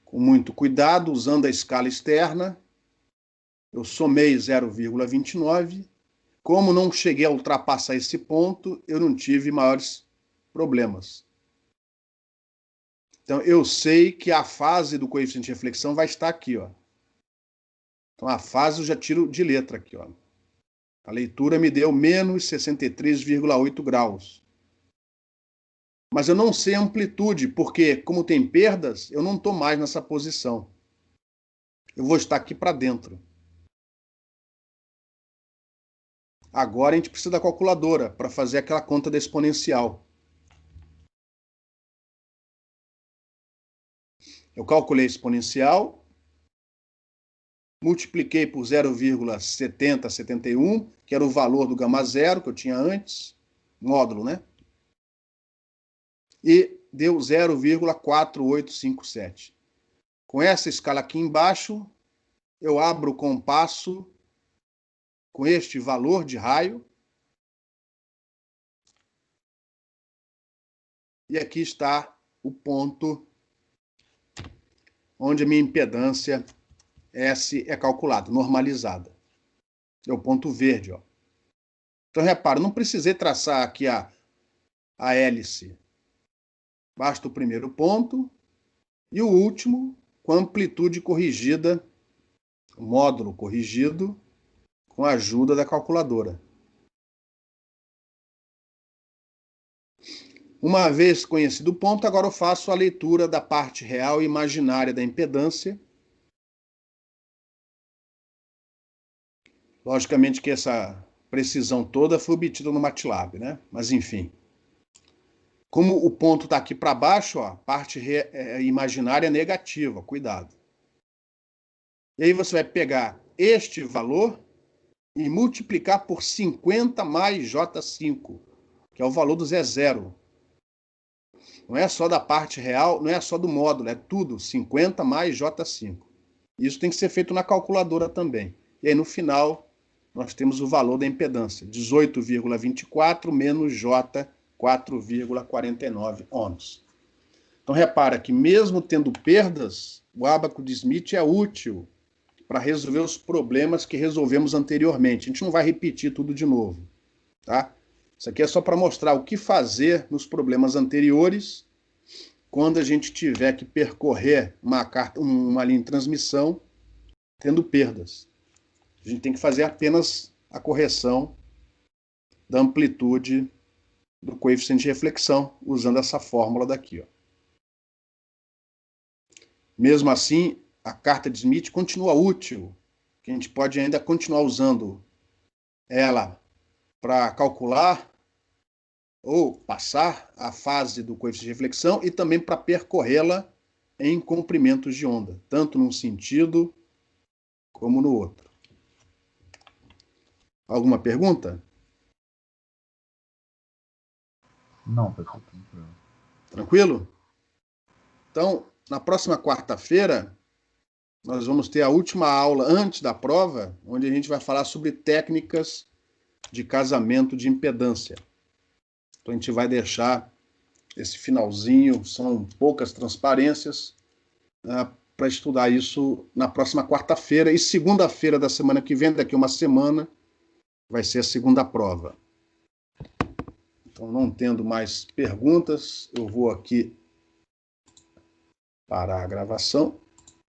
Com muito cuidado, usando a escala externa, eu somei 0,29. Como não cheguei a ultrapassar esse ponto, eu não tive maiores problemas. Então, eu sei que a fase do coeficiente de reflexão vai estar aqui, ó. Então, a fase eu já tiro de letra aqui, ó. A leitura me deu menos 63,8 graus. Mas eu não sei a amplitude, porque, como tem perdas, eu não estou mais nessa posição. Eu vou estar aqui para dentro. Agora a gente precisa da calculadora para fazer aquela conta da exponencial. Eu calculei a exponencial, multipliquei por 0,7071, que era o valor do gama zero que eu tinha antes, módulo, né? E deu 0,4857. Com essa escala aqui embaixo, eu abro o compasso com este valor de raio. E aqui está o ponto onde a minha impedância S é calculada, normalizada. É o ponto verde, ó. Então, repara, não precisei traçar aqui a hélice. Basta o primeiro ponto e o último com amplitude corrigida, módulo corrigido, com a ajuda da calculadora. Uma vez conhecido o ponto, agora eu faço a leitura da parte real e imaginária da impedância. Logicamente que essa precisão toda foi obtida no MATLAB, né? Mas enfim. Como o ponto está aqui para baixo, ó, parte imaginária negativa, cuidado. E aí você vai pegar este valor e multiplicar por 50 mais J5, que é o valor do Z0. Não é só da parte real, não é só do módulo, é tudo, 50 mais J5. Isso tem que ser feito na calculadora também. E aí no final nós temos o valor da impedância, 18,24 menos J, 4,49 ohms. Então repara que mesmo tendo perdas, o ábaco de Smith é útil para resolver os problemas que resolvemos anteriormente. A gente não vai repetir tudo de novo, tá? Isso aqui é só para mostrar o que fazer nos problemas anteriores quando a gente tiver que percorrer uma linha de transmissão tendo perdas. A gente tem que fazer apenas a correção da amplitude do coeficiente de reflexão, usando essa fórmula daqui, ó. Mesmo assim, a carta de Smith continua útil, que a gente pode ainda continuar usando ela para calcular ou passar a fase do coeficiente de reflexão e também para percorrê-la em comprimentos de onda, tanto num sentido como no outro. Alguma pergunta? Não, professor, tranquilo. Tranquilo? Então, na próxima quarta-feira, nós vamos ter a última aula antes da prova, onde a gente vai falar sobre técnicas de casamento de impedância. Então, a gente vai deixar esse finalzinho, são poucas transparências, para estudar isso na próxima quarta-feira. E segunda-feira da semana que vem, daqui uma semana, vai ser a segunda prova. Então, não tendo mais perguntas, eu vou aqui parar a gravação.